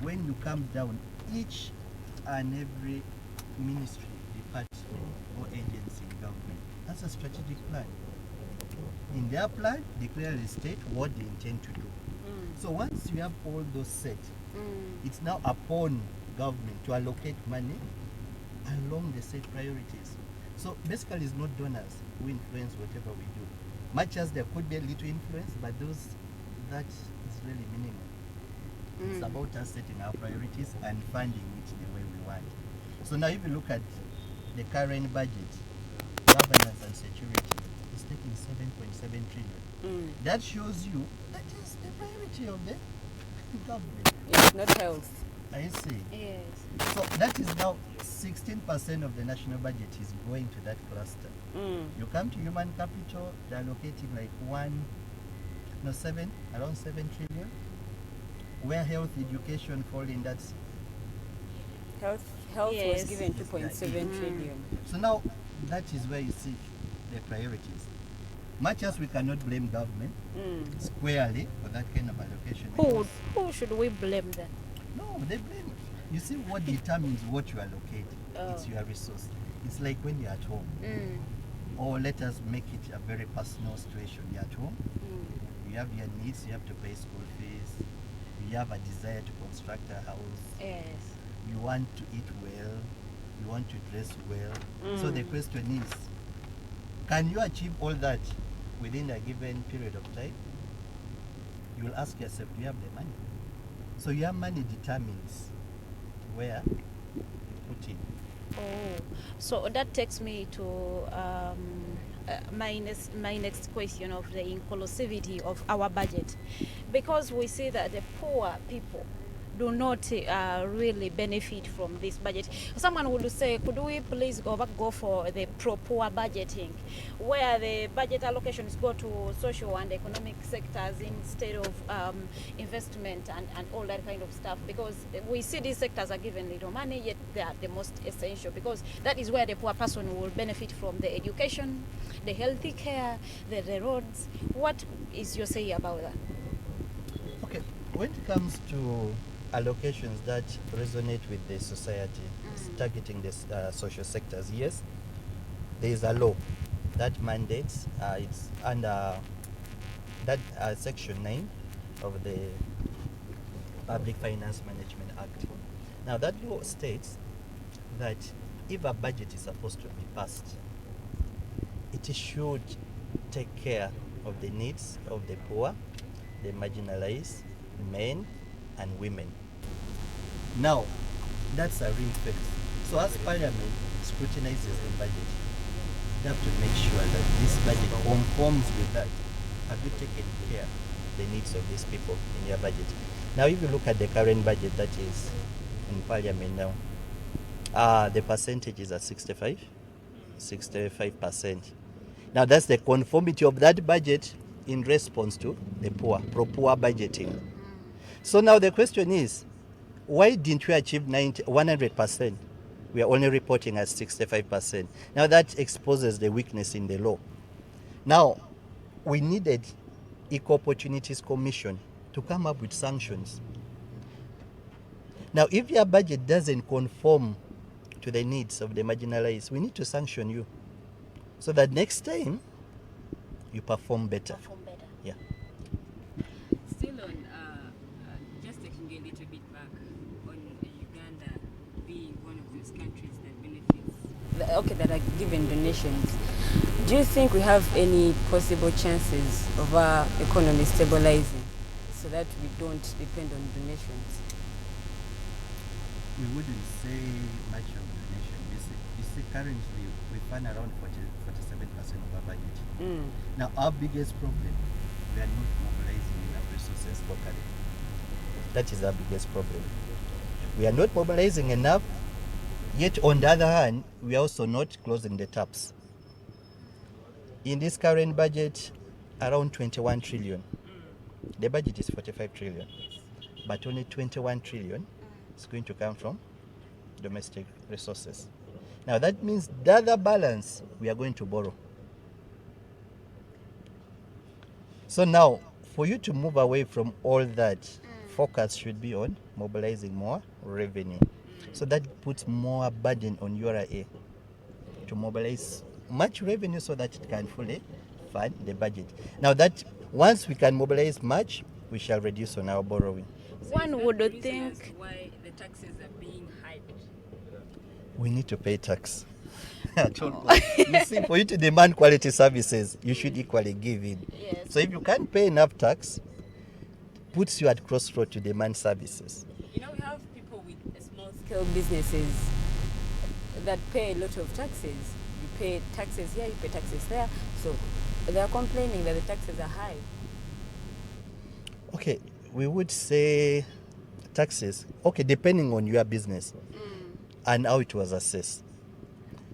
when you come down, each and every ministry, department, or agency in government has a strategic plan. In their plan, they clearly state what they intend to do. So once you have all those set, it's now upon government to allocate money along the set priorities. So basically it's not donors who influence whatever we do. Much as there could be a little influence, but that is really minimal. It's about us setting our priorities and funding it the way we want. So now if you look at the current budget, governance and security is taking 7.7 trillion. That shows you that is the priority of the government. It's not health. I see. Yes. So that is now 16% of the national budget is going to that cluster. You come to human capital, they're allocating like around 7 trillion. Where health, education fall in that. Health was given 2.7 trillion. So now that is where you see the priorities. Much as we cannot blame government squarely for that kind of allocation. Who should we blame then? No, they blame. You see, what determines what you allocate? It's your resource. It's like when you're at home. Or let us make it a very personal situation. You're at home, you have your needs, you have to pay school fees, you have a desire to construct a house, you want to eat well, you want to dress well. So the question is, can you achieve all that within a given period of time? You will ask yourself, do you have the money? So your money determines where you put in. So that takes me to my next question of the inclusivity of our budget, because we see that the poor people do not really benefit from this budget. Someone would say, could we please go for the pro-poor budgeting, where the budget allocations go to social and economic sectors instead of investment and all that kind of stuff, because we see these sectors are given little money, yet they are the most essential, because that is where the poor person will benefit from the education, the healthy care, the roads. What is your say about that? Okay, when it comes to allocations that resonate with the society, targeting the social sectors, yes, there is a law that mandates, it's under that section 9 of the Public Finance Management Act. Now that law states that if a budget is supposed to be passed, it should take care of the needs of the poor, the marginalized, men and women. Now, that's a ring fence. So as Parliament scrutinizes the budget, they have to make sure that this budget conforms with that. Have you taken care of the needs of these people in your budget? Now, if you look at the current budget that is in Parliament now, the percentage is at 65%. Now, that's the conformity of that budget in response to the pro-poor budgeting. So now the question is, why didn't we achieve 100%? We are only reporting at 65%. Now that exposes the weakness in the law. Now, we needed Equal Opportunities Commission to come up with sanctions. Now, if your budget doesn't conform to the needs of the marginalized, we need to sanction you so that next time you perform better. Yeah. Still on, just taking a little bit back on Uganda being one of those countries that benefits, that are given donations. Do you think we have any possible chances of our economy stabilizing so that we don't depend on donations? We wouldn't say much of donation. You see currently we fund around 47% of our budget. Now our biggest problem, we are not mobilizing enough resources locally. That is our biggest problem. We are not mobilizing enough, yet on the other hand, we are also not closing the taps. In this current budget, around 21 trillion. The budget is 45 trillion, but only 21 trillion is going to come from domestic resources. Now that means the other balance we are going to borrow. So now, for you to move away from all that, focus should be on mobilizing more revenue. So that puts more burden on URA to mobilize much revenue so that it can fully fund the budget. Now that once we can mobilize much, we shall reduce on our borrowing. One would think why the taxes are being hiked. we need to pay tax. You see, for you to demand quality services, you should equally give in. Yes. So if you can't pay enough tax, puts you at crossroad to demand services. You know, we have people with small-scale businesses that pay a lot of taxes. You pay taxes here, you pay taxes there. So they are complaining that the taxes are high. Okay, we would say taxes, okay, depending on your business and how it was assessed.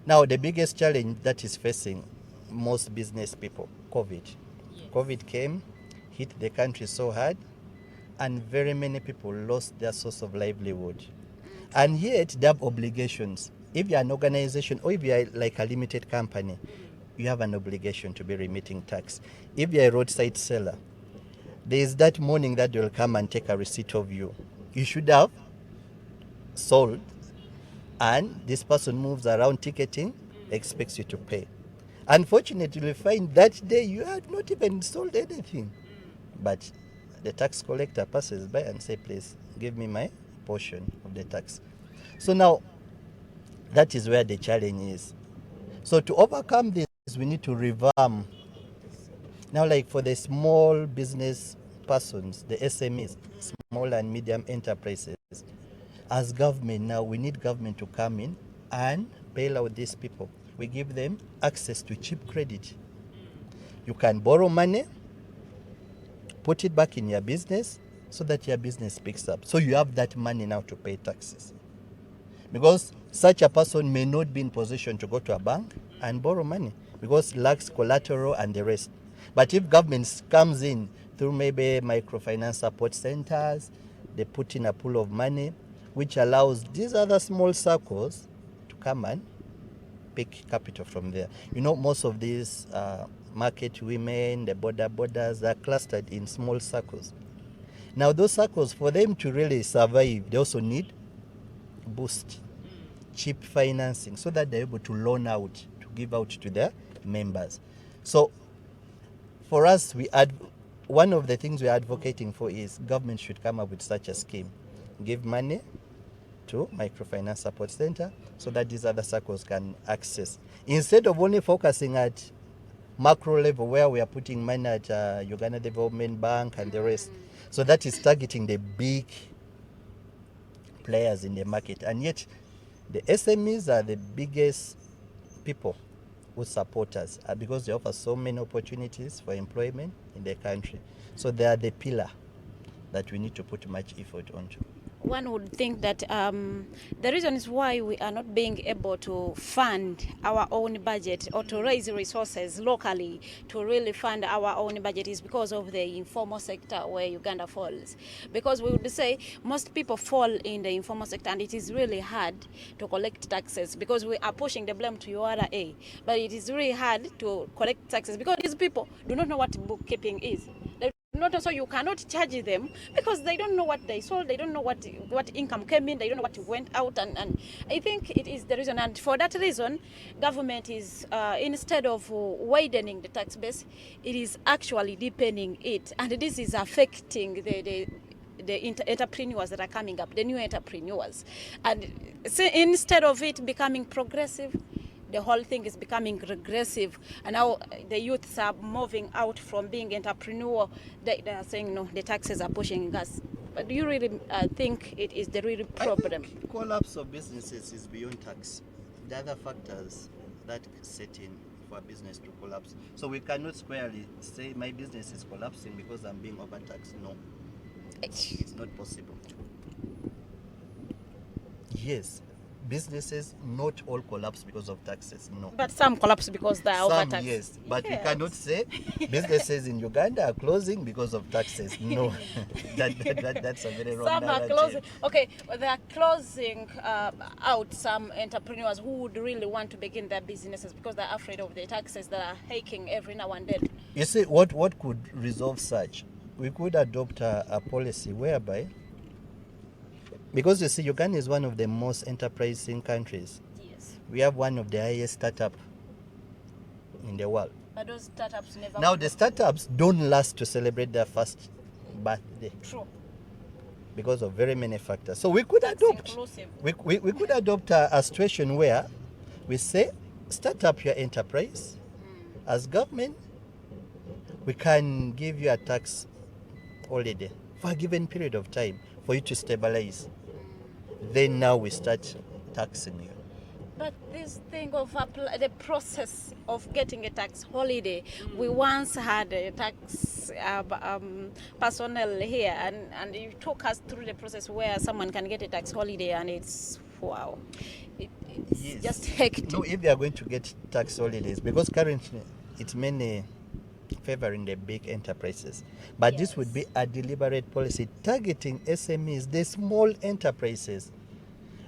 Now, the biggest challenge that is facing most business people, COVID. Yes. COVID came, hit the country so hard, and very many people lost their source of livelihood. And yet, they have obligations. If you're an organization or if you're like a limited company, you have an obligation to be remitting tax. If you're a roadside seller, there is that morning that they'll come and take a receipt of you. You should have sold, and this person moves around ticketing, expects you to pay. Unfortunately, you find that day you had not even sold anything. But the tax collector passes by and says, please, give me my portion of the tax. So now, that is where the challenge is. So to overcome this, we need to revamp. Now, like for the small business persons, the SMEs, small and medium enterprises, as government now, we need government to come in and bail out these people. We give them access to cheap credit. You can borrow money, put it back in your business so that your business picks up. So you have that money now to pay taxes. Because such a person may not be in position to go to a bank and borrow money because lacks collateral and the rest. But if government comes in through maybe microfinance support centers, they put in a pool of money, which allows these other small circles to come and pick capital from there. You know, most of these market women, the borders are clustered in small circles. Now, those circles, for them to really survive, they also need boost, cheap financing, so that they're able to loan out, to give out to their members. So, for us, one of the things we're advocating for is government should come up with such a scheme. Give money to microfinance support center so that these other circles can access. Instead of only focusing at macro level where we are putting money at Uganda Development Bank and the rest. So that is targeting the big players in the market. And yet the SMEs are the biggest people who support us because they offer so many opportunities for employment in the country. So they are the pillar that we need to put much effort onto. One would think that the reason is why we are not being able to fund our own budget or to raise resources locally to really fund our own budget is because of the informal sector where Uganda falls. Because we would say most people fall in the informal sector and it is really hard to collect taxes because we are pushing the blame to URA. But it is really hard to collect taxes because these people do not know what bookkeeping is. Not also you cannot charge them because they don't know what they sold, they don't know what income came in, they don't know what went out, and I think it is the reason. And for that reason, government is instead of widening the tax base, it is actually deepening it, and this is affecting the entrepreneurs that are coming up, the new entrepreneurs, and instead of it becoming progressive, the whole thing is becoming regressive, and now the youths are moving out from being entrepreneur. They are saying, no, the taxes are pushing us. But do you really think it is the real problem? I think collapse of businesses is beyond tax. The other factors that set in for a business to collapse. So we cannot squarely say my business is collapsing because I'm being overtaxed. No, it's not possible. Yes. Businesses not all collapse because of taxes, no. But some collapse because they are overtaxed. Yes, but we cannot say businesses in Uganda are closing because of taxes. No, that's a very wrong Some narrative. are closing. Okay, they are closing out some entrepreneurs who would really want to begin their businesses because they're afraid of the taxes that are hiking every now and then. You see, what could resolve such? We could adopt a policy whereby, because you see, Uganda is one of the most enterprising countries. Yes. We have one of the highest startups in the world. But those startups never... Now, the startups don't last to celebrate their first birthday. True. because of very many factors. So we could adopt, we could adopt a situation where we say, start up your enterprise. As government, we can give you a tax holiday for a given period of time for you to stabilize. Then now we start taxing you. But this thing of the process of getting a tax holiday, we once had a tax personnel here, and you took us through the process where someone can get a tax holiday, and it's wow, it's just hectic. No, if they are going to get tax holidays, because currently it's mainly favoring the big enterprises, but this would be a deliberate policy targeting SMEs, the small enterprises.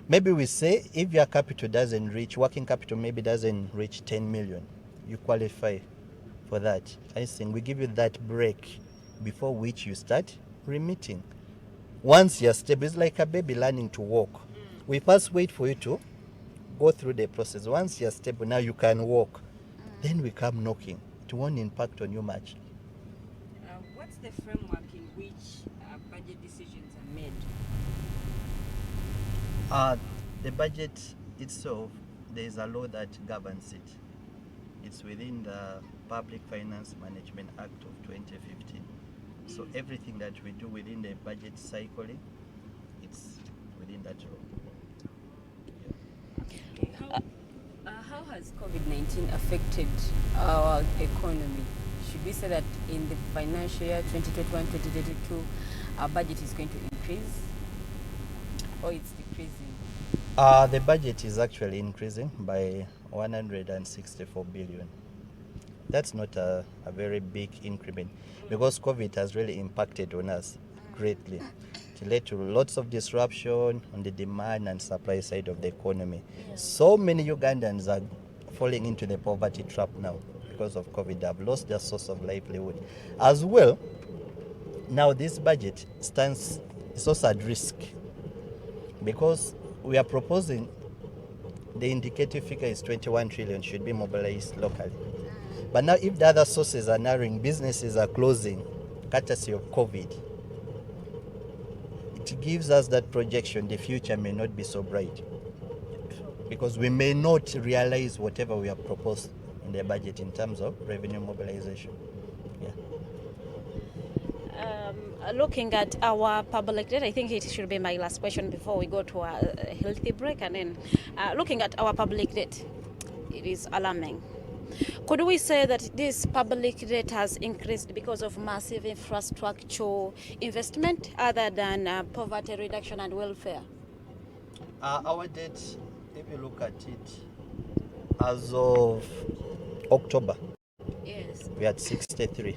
Maybe we say if your capital doesn't reach, working capital maybe doesn't reach 10 million, you qualify for that. I think we give you that break before which you start remitting. Once you're stable, it's like a baby learning to walk. We first wait for you to go through the process. Once you're stable, now you can walk. Then we come knocking. It won't impact on you much. What's the framework in which budget decisions are made? The budget itself, there is a law that governs it. It's within the Public Finance Management Act of 2015. So everything that we do within the budget cycle, it's within that law. How has COVID-19 affected our economy? Should we say that in the financial year 2021-2022, our budget is going to increase, or it's decreasing? The budget is actually increasing by 164 billion. That's not a very big increment, because COVID has really impacted on us greatly. It led to lots of disruption on the demand and supply side of the economy. So many Ugandans are falling into the poverty trap now because of COVID. They have lost their source of livelihood. As well, now this budget stands also at risk, because we are proposing the indicative figure is 21 trillion should be mobilized locally. But now if the other sources are narrowing, businesses are closing, courtesy of COVID, it gives us that projection the future may not be so bright, because we may not realize whatever we have proposed in the budget in terms of revenue mobilization. Looking at our public debt, I think it should be my last question before we go to a healthy break. And then looking at our public debt, it is alarming. Could we say that this public debt has increased because of massive infrastructure investment other than poverty reduction and welfare? Our debt, if you look at it, as of October, we had 63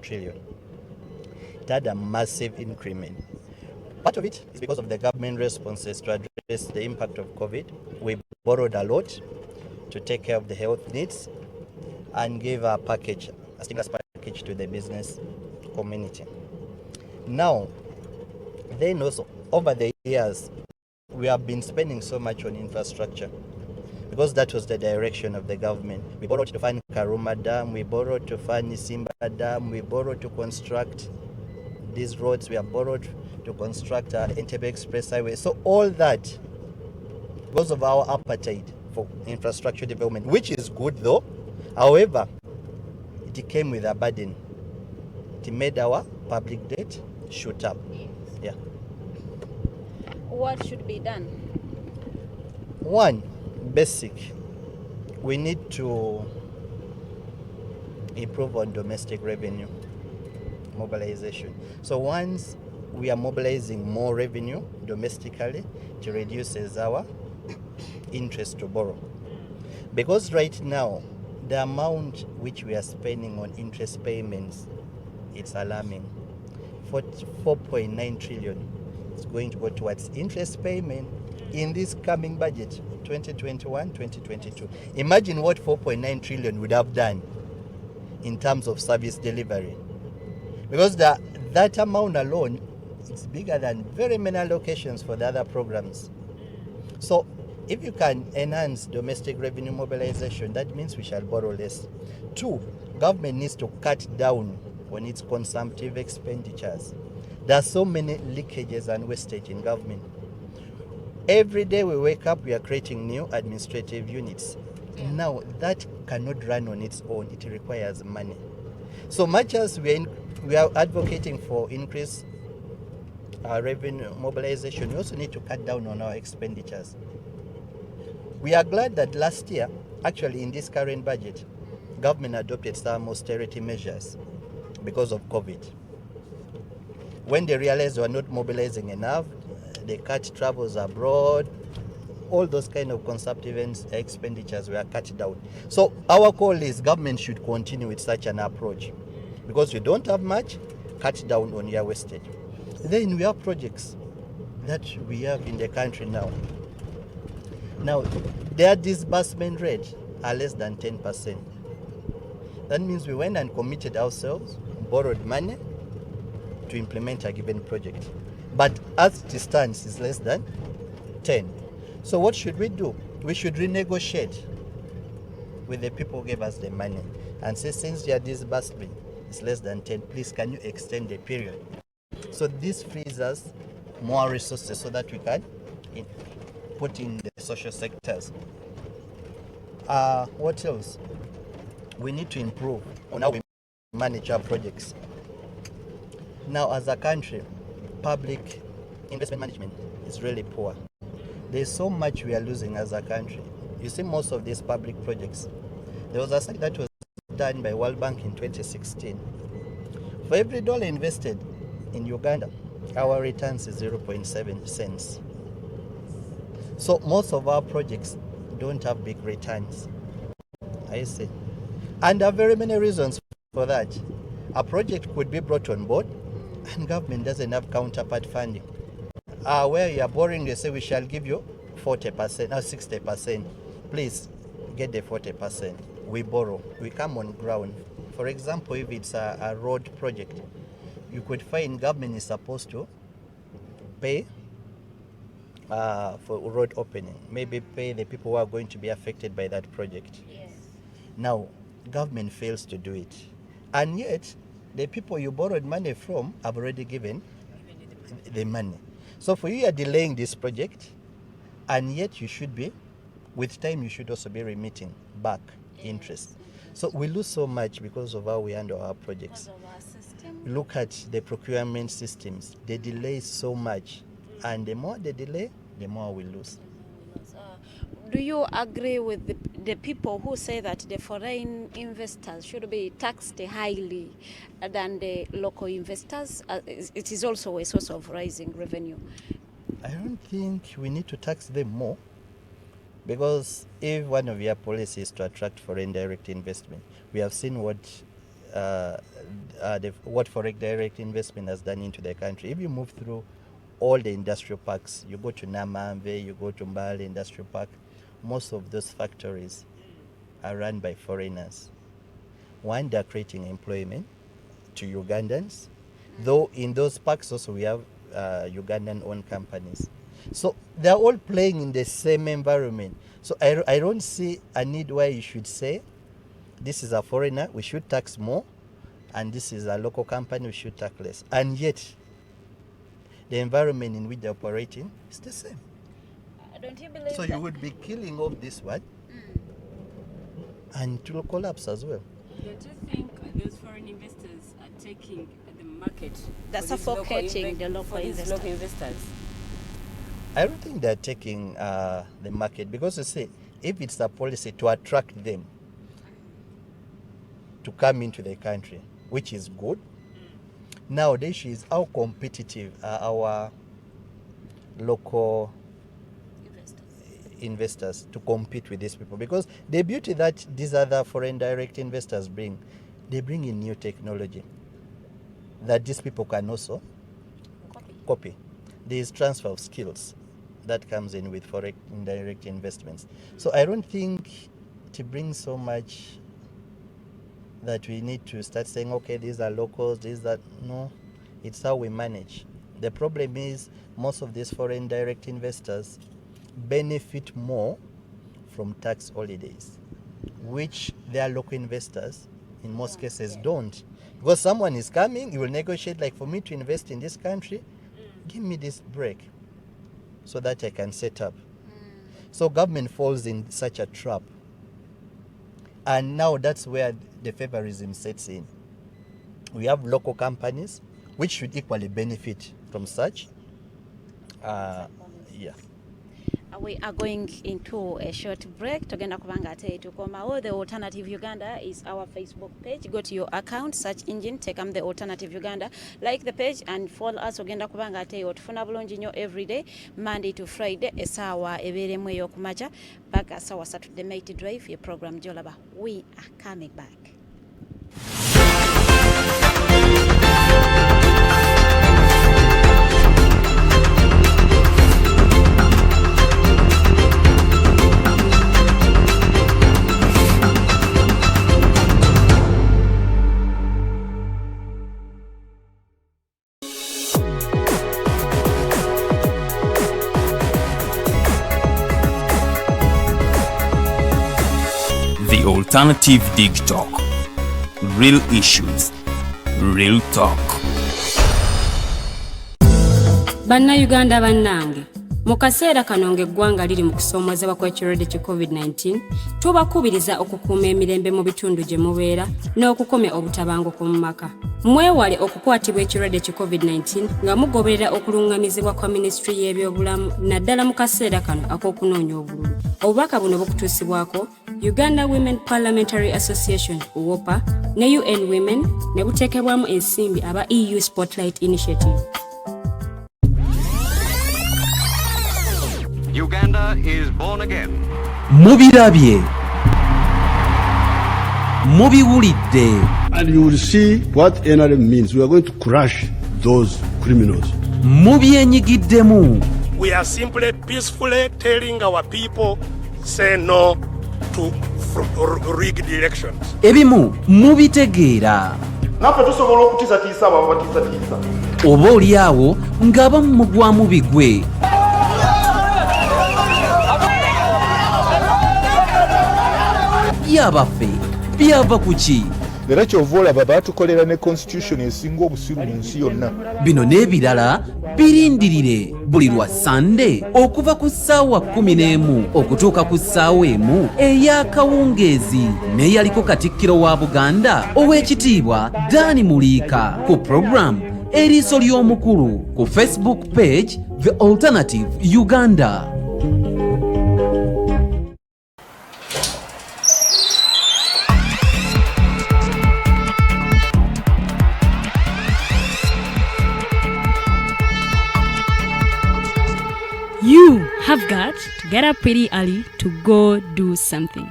trillion. It had a massive increment. Part of it is because of the government responses to address the impact of COVID. We borrowed a lot to take care of the health needs and gave a package, a stimulus package to the business community. Now, then also, over the years, we have been spending so much on infrastructure, because that was the direction of the government. We borrowed to fund Karuma Dam, we borrowed to fund Simba Dam, we borrowed to construct these roads, we have borrowed to construct Entebbe Express Highway. So all that, because of our appetite for infrastructure development, which is good though, however, it came with a burden. It made our public debt shoot up. Yeah. What should be done? One, basic, we need to improve on domestic revenue mobilization. So once we are mobilizing more revenue domestically, it reduces our interest to borrow. Because right now, the amount which we are spending on interest payments, it's alarming. 4.9 trillion is going to go towards interest payment in this coming budget, 2021-2022. Imagine what 4.9 trillion would have done in terms of service delivery. Because that amount alone, it's bigger than very many allocations for the other programs. So if you can enhance domestic revenue mobilization, that means we shall borrow less. Two, government needs to cut down on its consumptive expenditures. There are so many leakages and wastage in government. Every day we wake up, we are creating new administrative units. Now, that cannot run on its own. It requires money. So much as we are advocating for increased revenue mobilization, we also need to cut down on our expenditures. We are glad that last year, actually in this current budget, government adopted some austerity measures because of COVID. When they realized they were not mobilizing enough, they cut travels abroad, all those kind of consumptive expenditures were cut down. So our call is government should continue with such an approach. Because you don't have much, cut down on your wastage. Then we have projects that we have in the country now. Now, their disbursement rate are less than 10%. That means we went and committed ourselves, borrowed money to implement a given project. But as it stands, it's less than 10. So what should we do? We should renegotiate with the people who gave us the money and say, since your disbursement is less than 10, please can you extend the period? So this frees us more resources so that we can put in the social sectors. What else? We need to improve on how we manage our projects. Now, as a country, public investment management is really poor. There's so much we are losing as a country. You see most of these public projects. There was a study that was done by World Bank in 2016. For every dollar invested in Uganda, our returns is 0.7 cents. So most of our projects don't have big returns. I see. And there are very many reasons for that. A project could be brought on board and government doesn't have counterpart funding. Where you are borrowing, they say we shall give you 40% or 60%. Please get the 40%. We borrow, we come on ground. For example, if it's a road project, you could find government is supposed to pay for road opening, maybe pay the people who are going to be affected by that project. Yes. Now, government fails to do it. And yet, the people you borrowed money from have already given the money. So for you are delaying this project, and yet you should be, with time you should also be remitting back interest. So we lose so much because of how we handle our projects. Look at the procurement systems. They delay so much, and the more they delay, the more we lose. Do you agree with the people who say that the foreign investors should be taxed highly than the local investors? It is also a source of rising revenue. I don't think we need to tax them more, because if one of your policies is to attract foreign direct investment, we have seen what foreign direct investment has done into the country. If you move through all the industrial parks, you go to Namamve, you go to Mbale Industrial Park, most of those factories are run by foreigners. One, they're creating employment to Ugandans, though in those parks also we have Ugandan-owned companies. So they're all playing in the same environment. So I don't see a need why you should say, this is a foreigner, we should tax more, and this is a local company, we should tax less. And yet, the environment in which they're operating is the same. Don't you believe so you would be killing off this one, and it will collapse as well. Don't you think those foreign investors are taking the market? They're suffocating the local investors. I don't think they're taking the market, because you see, if it's a policy to attract them to come into the country, which is good, now the issue is how competitive are our local investors to compete with these people. Because the beauty that these other foreign direct investors bring, they bring in new technology that these people can also copy. There is transfer of skills that comes in with foreign direct investments. So I don't think it brings so much that we need to start saying, okay, these are locals, these are, no, it's how we manage. The problem is most of these foreign direct investors benefit more from tax holidays, which their local investors in most cases don't. Because someone is coming, you will negotiate, like, for me to invest in this country, give me this break so that I can set up. So government falls in such a trap. And now that's where the favorism sets in. We have local companies which should equally benefit from such. Yeah. We are going into a short break. Togenda kubanga ate tukomawo. The Alternative Uganda is our Facebook page. Go to your account, search engine, take The Alternative Uganda. Like the page and follow us. Ogenda kubanga ate otufuna bulungi nnyo every day, Monday to Friday, esaawa ebeeremu ey'okumakya paka sawa Saturday Mighty Drive, your program Jolaba. We are coming back. The Alternative Dig Talk. Real issues, real talk. Bannayuganda bannange, mu kaseera kano ng'eggwanga liri mu kusoomozebwa kw'ekirwadde ki COVID-19, tubakubiriza okukuuma emirembe mu bitundu gye mubeera n'okukomya obutabanguko mu maka. Mwewale okukwatibwa ekirwadde ki COVID-19 nga mugoberera okulungamizibwa kwa Minisitule y'ebyobulamu naddala mu kaseera kano ak'okunoonya obululu. Obubaka buno bukutuusibwako Uganda Women Parliamentary Association UWOPA ne UN Women ne buteekebwamu ensimbi aba EU Spotlight Initiative. Uganda is born again. Mubirabye. Mubiwulidde. And you will see what NRM means. We are going to crush those criminals. Mubyenyigiddemu. We are simply peacefully telling our people, say no to rigged elections. Ebimu mubitegeera. Naffe tusobola okutiisatiisa abo abatiisatiisa. Oba oli awo ng'abamu mugwamu bigwe. Byabaffe byava ku ki? Era kyova olaba baatukolera ne constitution esinga obusiru mu nsi yonna. Bino n'ebirala birindirire buli lwa Sande okuva ku ssaawa 11 okutuuka ku ssaawa 1 ey'akawungeezi n'eyaliko Katikkiro wa Buganda Oweekitiibwa Dani Muliika ku program Eriiso ly'Omukulu ku Facebook page The Alternative Uganda. You have got to get up pretty early to go do something.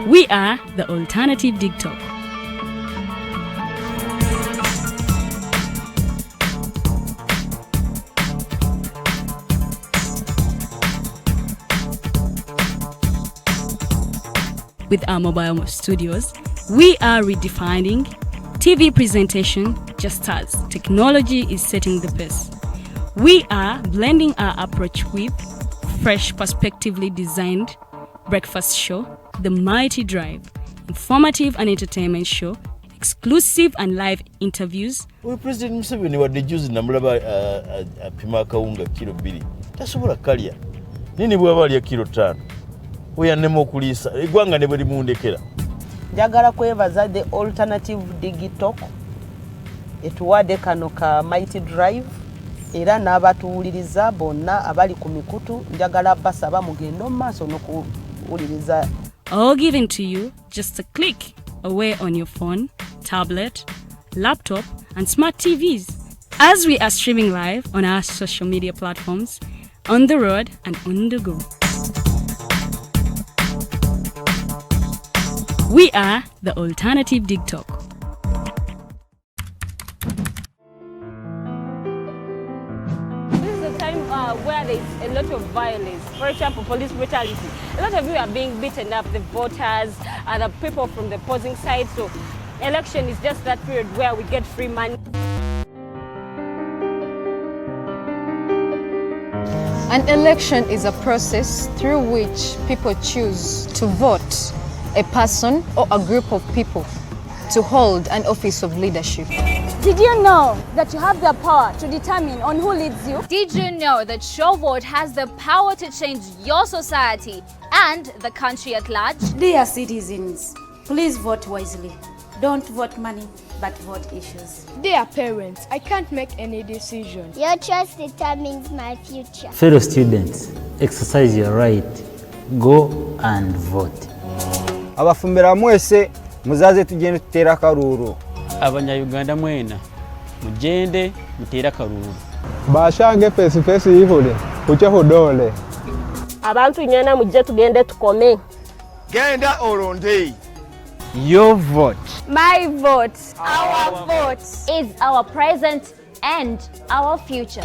We are the Alternative Dig Talk. With our mobile studios, we are redefining TV presentation just as technology is setting the pace. We are blending our approach with fresh, perspectively designed breakfast show, The Mighty Drive, informative and entertainment show, exclusive and live interviews. We President Museveni wadde juzi namulaba apima akawunga kilo 2 tasobola kalya nini bw'aba alya kilo 5 weyannema okuliisa eggwanga ne bwe limundekera. Njagala kwebaza The Alternative Dig Talk etuwadde kano ka Mighty Drive era n'abatuwuliriza bonna abali ku mikutu njagala basaba mugendo maaso n'okuwuliriza. All given to you just a click away on your phone, tablet, laptop and smart TVs as we are streaming live on our social media platforms, on the road and on the go. We are the Alternative Dig Talk. This is a time where there is a lot of violence. For example, police brutality. A lot of you are being beaten up, the voters and the people from the opposing side. So election is just that period where we get free money. An election is a process through which people choose to vote a person or a group of people to hold an office of leadership. Did you know that you have the power to determine on who leads you? Did you know that your vote has the power to change your society and the country at large? Dear citizens, please vote wisely. Don't vote money, but vote issues. Dear parents, I can't make any decision. Your choice determines my future. Fellow students, exercise your right. Go and vote. Abafumbira mwese muzaze tugende tutera akaruru. Abanyayuganda mwena mugende mutera akaruru. Bashange pesi yivule kuche hudole. Abantu nyana mujje tugende tukome. Genda olonde. Your vote. My vote. Our vote is our present and our future.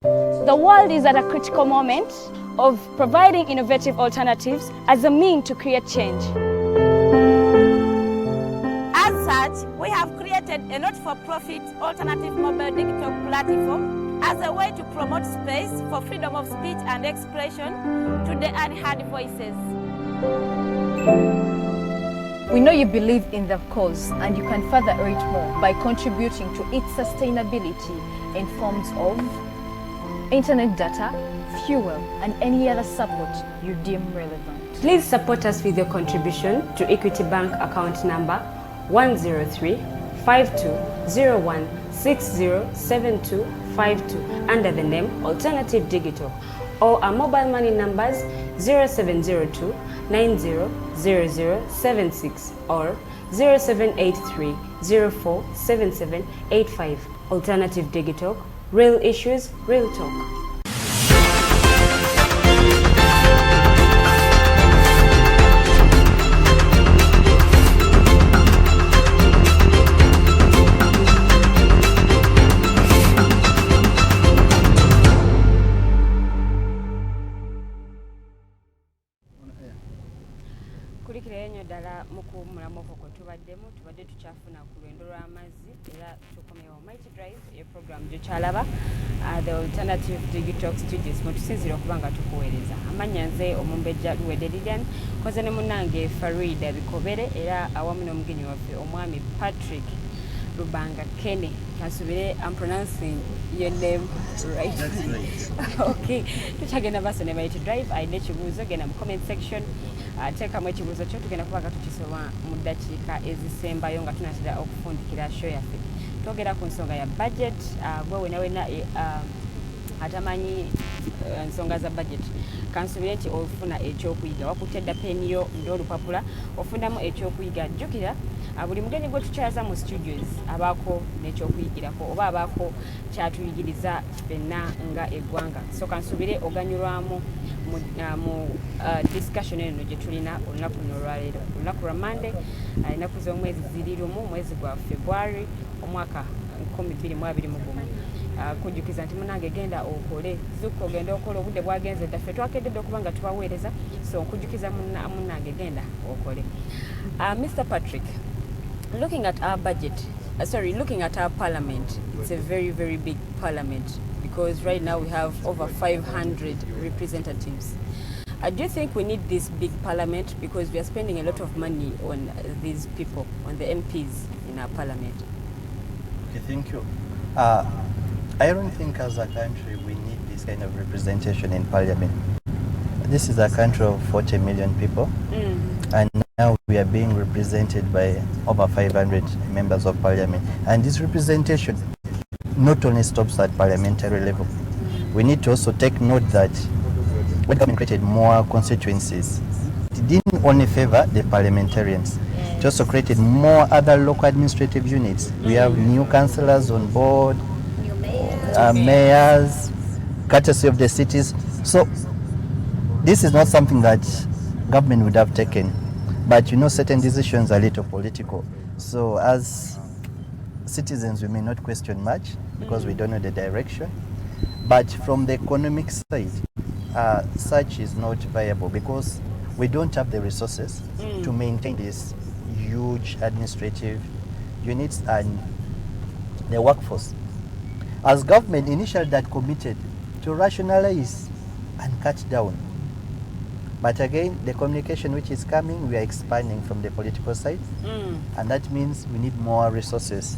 The world is at a critical moment of providing innovative alternatives as a means to create change. As such, we have created a not-for-profit alternative mobile digital platform as a way to promote space for freedom of speech and expression to the unheard voices. We know you believe in the cause and you can further it more by contributing to its sustainability in forms of internet data, fuel, and any other support you deem relevant. Please support us with your contribution to Equity Bank account number 103-5201-607252 under the name Alternative Digital, or our mobile money numbers 0702-900076 or 0783-047785. Alternative Digital, real issues, real talk. Tubadde tukyafuna ku lwendo lw'amazzi era tukomewo Mighty Drive program gy'okyalaba the Alternative Digital Studios mutusinzira okuba nga tukuweereza. Amanya nze Omumbejja Luwedde Lilian koze ne munnange Farida Bikobere era awamu n'omugenyi waffe omwami Parick Rubangakene. Kasubire, I'm pronouncing your name right. That's right. Okay. Tukyagenda baso ne Mighty Drive ayina ekibuuzo genda mu comment section. Teekamu ekibuuzo kyo tugenda kuba tukisoba mu ddakiika ezisembayo nga tunatera okufundikira show yaffe. Twogera ku nsonga ya budget, gwe wenawena atamanyi ensonga za budget. Kansubire nti ofuna ekyokuyiga wakutte dda peni yo ng'olupapula ofunamu ekyokuyiga. Jjukira buli mugenyi gwe tukyaza mu studios abaako n'ekyokuyigirako oba abaako kyatuyigiriza ffenna nga eggwanga. So kansubire oganyulwamu mu discussion eno gye tulina olunaku luno olwaleero. Olunaku lwa Monday, ennaku z'omwezi ziri lumu, mwezi gwa February omwaka 2021. Kujjukiza nti munange genda okole zuko ogenda okola obudde bwagenze dda ffe twakedde okuba nga tubaweereza, so nkujjukiza munange genda okole. Mr. Parick, looking at our budget, looking at our parliament, it's a very, very big parliament because right now we have over 500 representatives. Do you think we need this big parliament because we are spending a lot of money on these people, on the MPs in our parliament? Okay, thank you. I don't think as a country we need this kind of representation in parliament. This is a country of 40 million people, and now we are being represented by over 500 members of parliament. And this representation not only stops at parliamentary level. We need to also take note that when government created more constituencies, it didn't only favor the parliamentarians. It also created more other local administrative units. We have new councillors on board, mayors, courtesy of the cities. So this is not something that government would have taken. But you know, certain decisions are a little political. So as citizens, we may not question much because we don't know the direction. But from the economic side, such is not viable because we don't have the resources to maintain these huge administrative units and the workforce. As government initially that committed to rationalize and cut down. But again, the communication which is coming, we are expanding from the political side. And that means we need more resources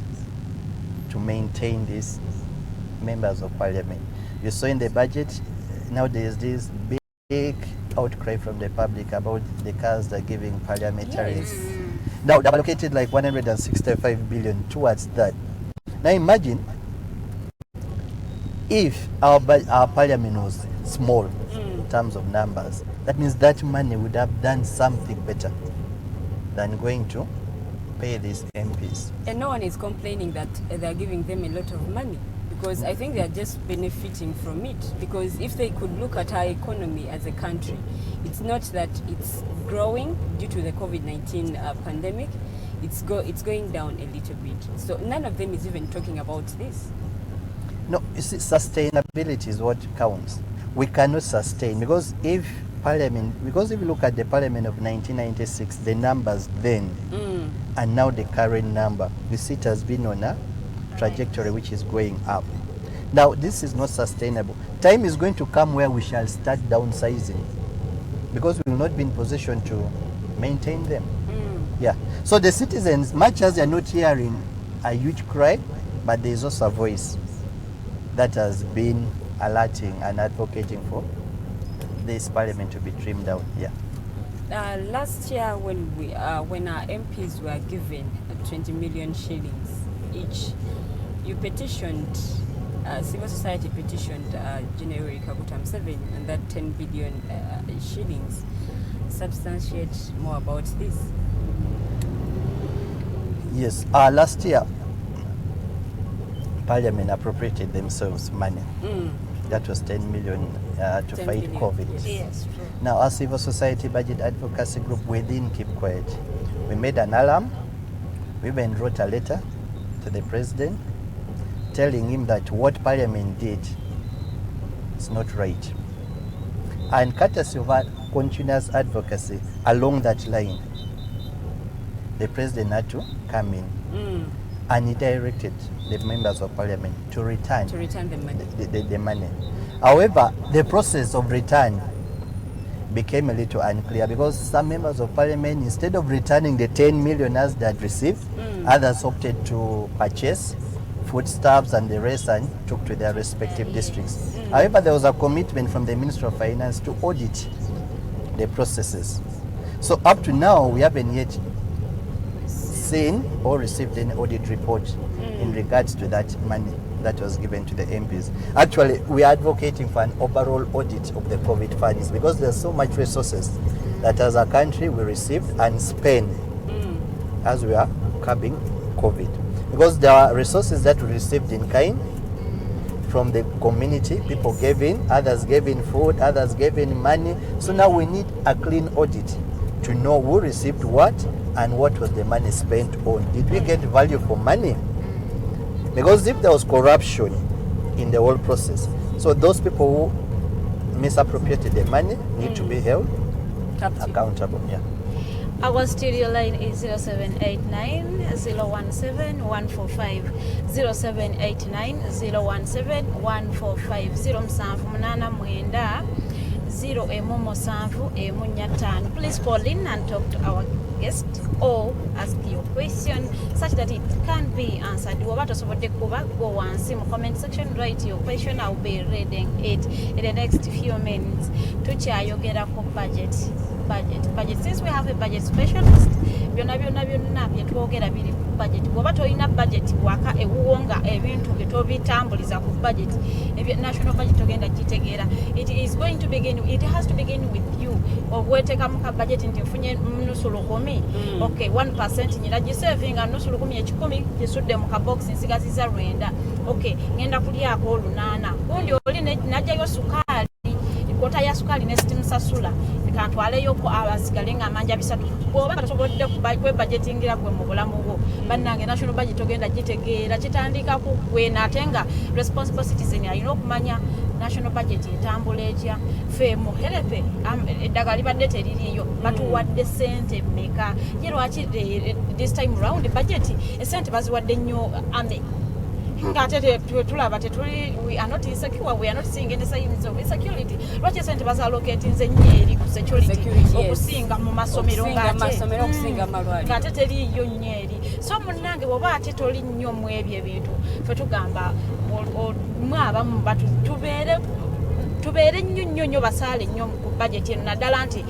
to maintain these members of parliament. You saw in the budget, now there is this big outcry from the public about the cars they're giving parliamentarians. Now they've allocated like 165 billion towards that. Now imagine if our parliament was small in terms of numbers, that means that money would have done something better than going to pay these MPs. And no one is complaining that they're giving them a lot of money, because I think they're just benefiting from it. Because if they could look at our economy as a country, it's not that it's growing due to the COVID-19 pandemic, it's going down a little bit. So none of them is even talking about this. No, you see, sustainability is what counts. We cannot sustain, because if you look at the parliament of 1996, the numbers then and now the current number, the seat has been on a trajectory which is going up. Now this is not sustainable. Time is going to come where we shall start downsizing, because we will not be in position to maintain them. Yeah. So the citizens, much as they are not hearing a huge cry, but there is also a voice that has been alerting and advocating for this parliament to be trimmed down. Yeah. Last year, when our MPs were given 20 million shillings each, you petitioned, civil society petitioned General Kaguta 7, and that 10 billion shillings. Substantiate more about this. Yes. Last year, Parliament appropriated themselves money. That was 10 million to fight COVID. Yes, true. Now, our civil society budget advocacy group, we didn't keep quiet. We made an alarm. We even wrote a letter to the president telling him that what Parliament did is not right. And courtesy of our continuous advocacy along that line, the president had to come in. And he directed the members of parliament to return the money. The money. However, the process of return became a little unclear, because some members of parliament, instead of returning the 10 million as they had received, others opted to purchase foodstuffs and the rest and took to their respective districts. However, there was a commitment from the Minister of Finance to audit the processes. So up to now, we haven't yet seen or received an audit report in regards to that money that was given to the MPs. Actually, we are advocating for an overall audit of the COVID funds, because there's so much resources that as a country we received and spend as we are curbing COVID. Because there are resources that we received in kind from the community, people gave in, others gave in food, others gave in money. So now we need a clean audit to know who received what and what was the money spent on. Did we get value for money? Because if there was corruption in the whole process, so those people who misappropriated the money need to be held accountable. Yeah. Our studio line is 0789 017 145 0789 017 145 0789 mwenda 0 Please call in and talk to our guest or ask your question such that it can be answered. Go and see my comment section, write your question. I'll be reading it in the next few minutes. To chair you get a budget. Since we have a budget specialist, budget. Budget waka ewuwonga ebintu bitobitambuliza ku budget. National budget ogenda gitegera. It has to begin with you. Obweteka muka budget nti mfunye nusu lukumi. Okay, 1% nyina gisaving nusu lukumi ekikumi gisudde muka box nsigaziza rwenda. Okay, ngenda kulyako olunana. Kundi oli najjayo sukali. Kota ya sukali ne stimsasula. Kantwaleyo ko abasigale nga amanja bisatu. Oba batosobodde kwe budgetingira gwe mu bulamu bwo. Bannange national budget ogenda gitegeera kitandika ku gwe natenga responsible citizen alina okumanya national budget etambula etya. Fe muherepe eddagala libadde teririyo batuwadde sente mmeka. Ye lwaki this time round budget esente baziwadde nnyo ame. ngate tulaba tetuli, we are not insecure, we are not seeing any signs of insecurity. Lwaki sente bazallocate nze nyeeri ku security okusinga mu masomero ngate teriyo nyeeri. So munnange bw'oba ate toli nnyo mu ebyo ebintu fe tugamba mwabamu batu tubeere nnyo basaale nnyo ku budget eno naddala nti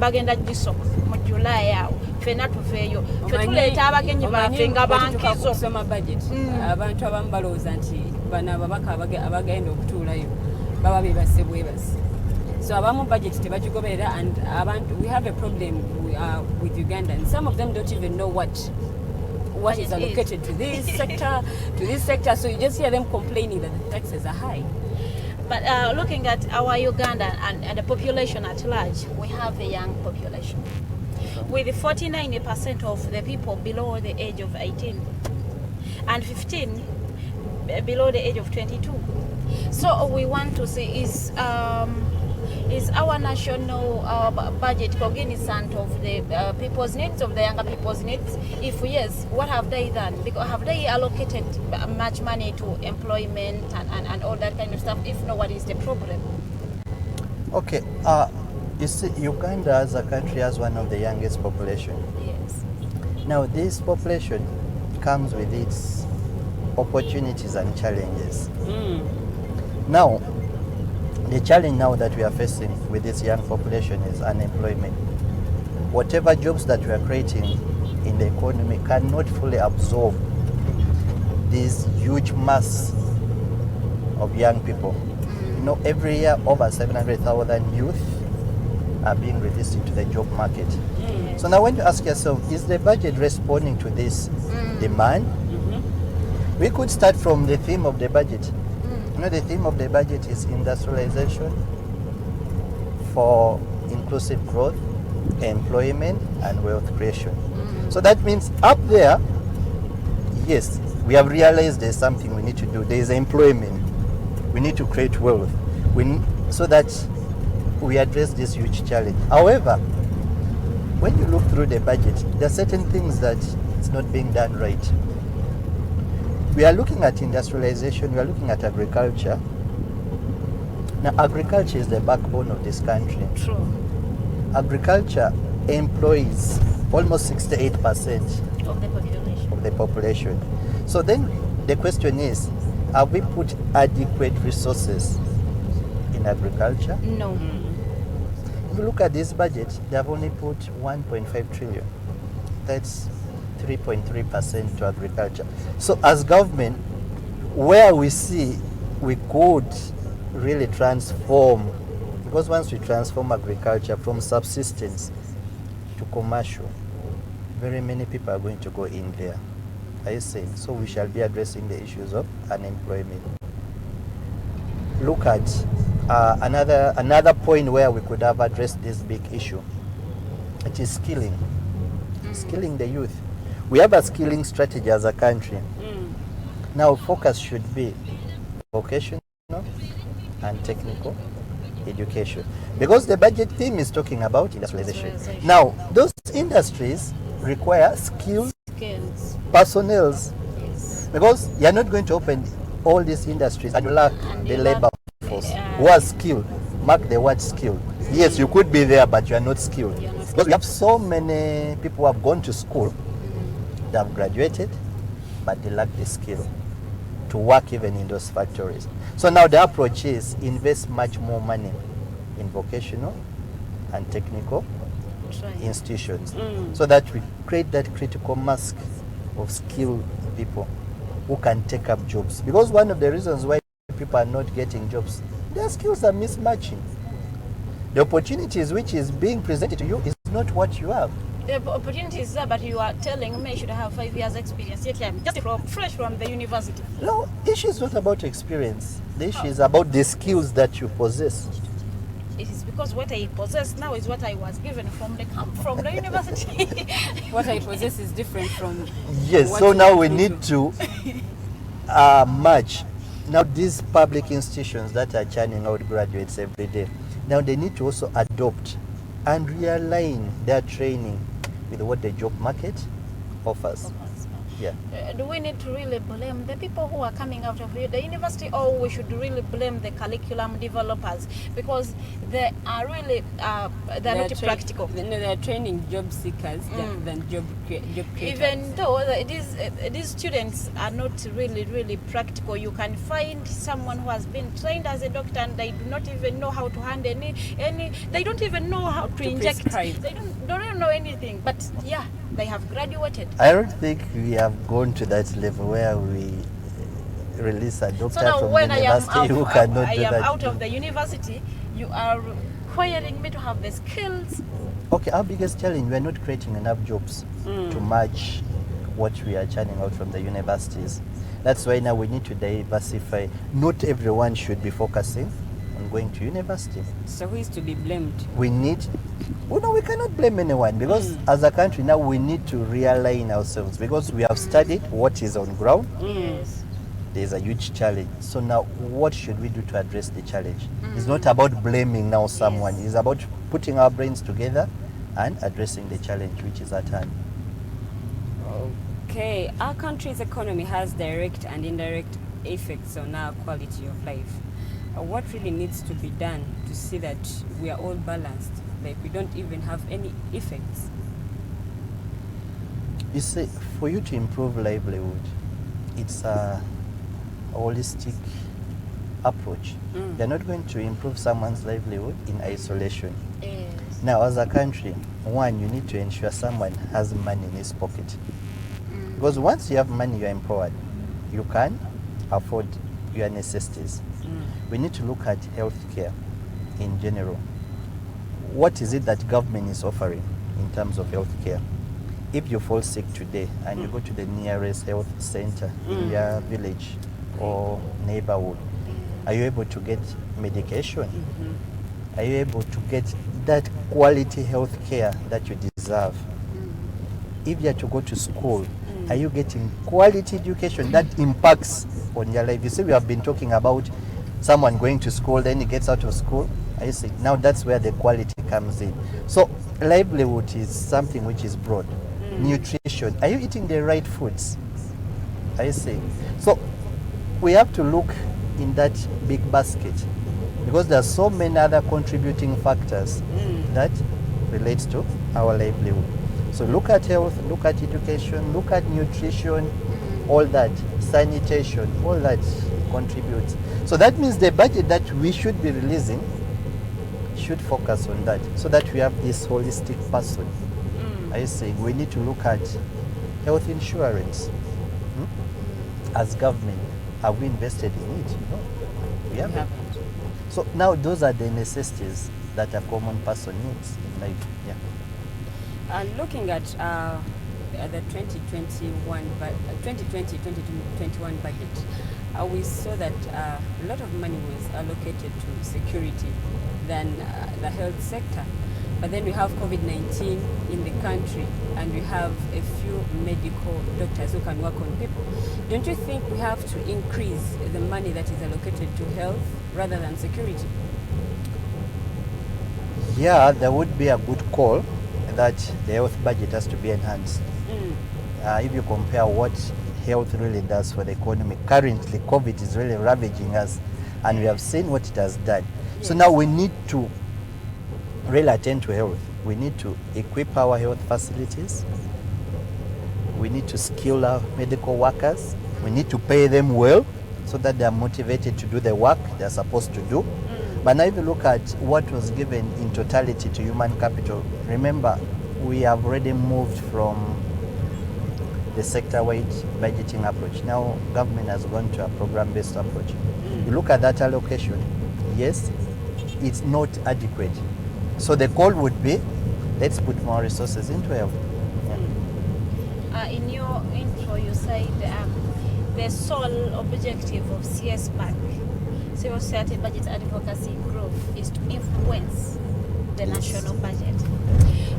bagenda giso mu July awo fena tuveeyo fetuleeta abagenyi baffe nga bankizo kusoma budget. Abantu abamu balowooza nti bano ababaka abagenda okutuulayo baba bebase bwebase. So abamu budget tebagigoberera, and abantu, we have a problem with Uganda, and some of them don't even know what is allocated to this sector, so you just hear them complaining that the taxes are high. But looking at our Uganda and the population at large, we have a young population with 49% of the people below the age of 18 and 15 below the age of 22. So we want to see is our national budget cognizant of the people's needs, of the younger people's needs? If yes, what have they done? Because have they allocated much money to employment and all that kind of stuff? If not, what is the problem? Okay, you see, Uganda as a country has one of the youngest population. Yes. Now, this population comes with its opportunities and challenges. Now, the challenge now that we are facing with this young population is unemployment. Whatever jobs that we are creating in the economy cannot fully absorb this huge mass of young people. You know, every year over 700,000 youth are being released into the job market. So now when you ask yourself, is the budget responding to this demand? We could start from the theme of the budget. You know, the theme of the budget is industrialization for inclusive growth, employment, and wealth creation. So that means up there, yes, we have realized there's something we need to do. There is employment. We need to create wealth so that we address this huge challenge. However, when you look through the budget, there are certain things that it's not being done right. We are looking at industrialization, we are looking at agriculture. Now, agriculture is the backbone of this country. True. Agriculture employs almost 68% of the population. So then the question is, have we put adequate resources in agriculture? No. If you look at this budget, they have only put 1.5 trillion. That's 3.3% to agriculture. So as government, where we see we could really transform, because once we transform agriculture from subsistence to commercial, very many people are going to go in there. Are you saying? So we shall be addressing the issues of unemployment. Look at another point where we could have addressed this big issue. It is skilling. Skilling the youth. We have a skilling strategy as a country. Now focus should be vocational and technical education, because the budget theme is talking about industrialization. Now those industries require skills, personnel, because you are not going to open all these industries and lack the labor force who are skilled. Mark the word skilled. Yes, you could be there, but you are not skilled. Because we have so many people who have gone to school, they have graduated, but they lack the skill to work even in those factories. So now the approach is invest much more money in vocational and technical institutions, so that we create that critical mass of skilled people who can take up jobs. Because one of the reasons why people are not getting jobs, their skills are mismatching. The opportunities which is being presented to you is not what you have. The opportunity is there, but you are telling me I should have 5 years experience, yet I'm just fresh from the university. No, the issue is not about experience. The issue is about the skills that you possess. It is because what I possess now is what I was given from the university. What I possess is different from... Yes, so now we need to match. Now these public institutions that are churning out graduates every day, now they need to also adopt and realign their training with what the job market offers. Yeah. Do we need to really blame the people who are coming out of the university, or we should really blame the curriculum developers because they are really they're not practical? They're training job seekers than job creators. Even though these students are not really practical, you can find someone who has been trained as a doctor and they do not even know how to handle any. They don't even know how to inject. Prescribe. They don't even know anything. But yeah, they have graduated. I don't think we have gone to that level where we release a doctor So now from when the university who cannot I do am that. out of the university, you are requiring me to have the skills. Okay, our biggest challenge, we are not creating enough jobs to match what we are churning out from the universities. That's why now we need to diversify. Not everyone should be focusing on going to university. So who is to be blamed? We need, no, we cannot blame anyone because as a country now we need to realign ourselves because we have studied what is on ground. Yes. There's a huge challenge. So now what should we do to address the challenge? It's not about blaming now someone. It's about putting our brains together and addressing the challenge which is at hand. Okay, our country's economy has direct and indirect effects on our quality of life. What really needs to be done to see that we are all balanced, like we don't even have any effects? You see, for you to improve livelihood, it's a holistic approach. You're not going to improve someone's livelihood in isolation. Yes. Now, as a country, one, you need to ensure someone has money in his pocket. Because once you have money, you're empowered. You can afford your necessities. We need to look at healthcare in general. What is it that government is offering in terms of healthcare? If you fall sick today and you go to the nearest health center in your village or neighborhood, are you able to get medication? Are you able to get that quality health care that you deserve? If you are to go to school, are you getting quality education that impacts on your life? You see, we have been talking about someone going to school, then he gets out of school. I see. Now that's where the quality comes in. So livelihood is something which is broad. Nutrition. Are you eating the right foods? I see. So we have to look in that big basket because there are so many other contributing factors that relates to our livelihood. So look at health, look at education, look at nutrition, all that, sanitation, all that contributes. So that means the budget that we should be releasing should focus on that so that we have this holistic person. I say we need to look at health insurance. As government, have we invested in it? No, we haven't. So now those are the necessities that a common person needs in life. Yeah. And looking at the 2020-2021 budget, we saw that a lot of money was allocated to security than the health sector. But then we have COVID-19 in the country and we have a few medical doctors who can work on people. Don't you think we have to increase the money that is allocated to health rather than security? Yeah, there would be a good call that the health budget has to be enhanced. If you compare what health really does for the economy, currently COVID is really ravaging us and we have seen what it has done. Yes. So now we need to really attend to health. We need to equip our health facilities. We need to skill our medical workers. We need to pay them well so that they are motivated to do the work they are supposed to do. But now if you look at what was given in totality to human capital, remember we have already moved from the sector-wide budgeting approach. Now government has gone to a program-based approach. You look at that allocation, yes, it's not adequate. So the call would be, let's put more resources into health. Yeah. In your intro, you said the sole objective of CSBAG, Civil Society Budget Advocacy Group, is to influence the national budget.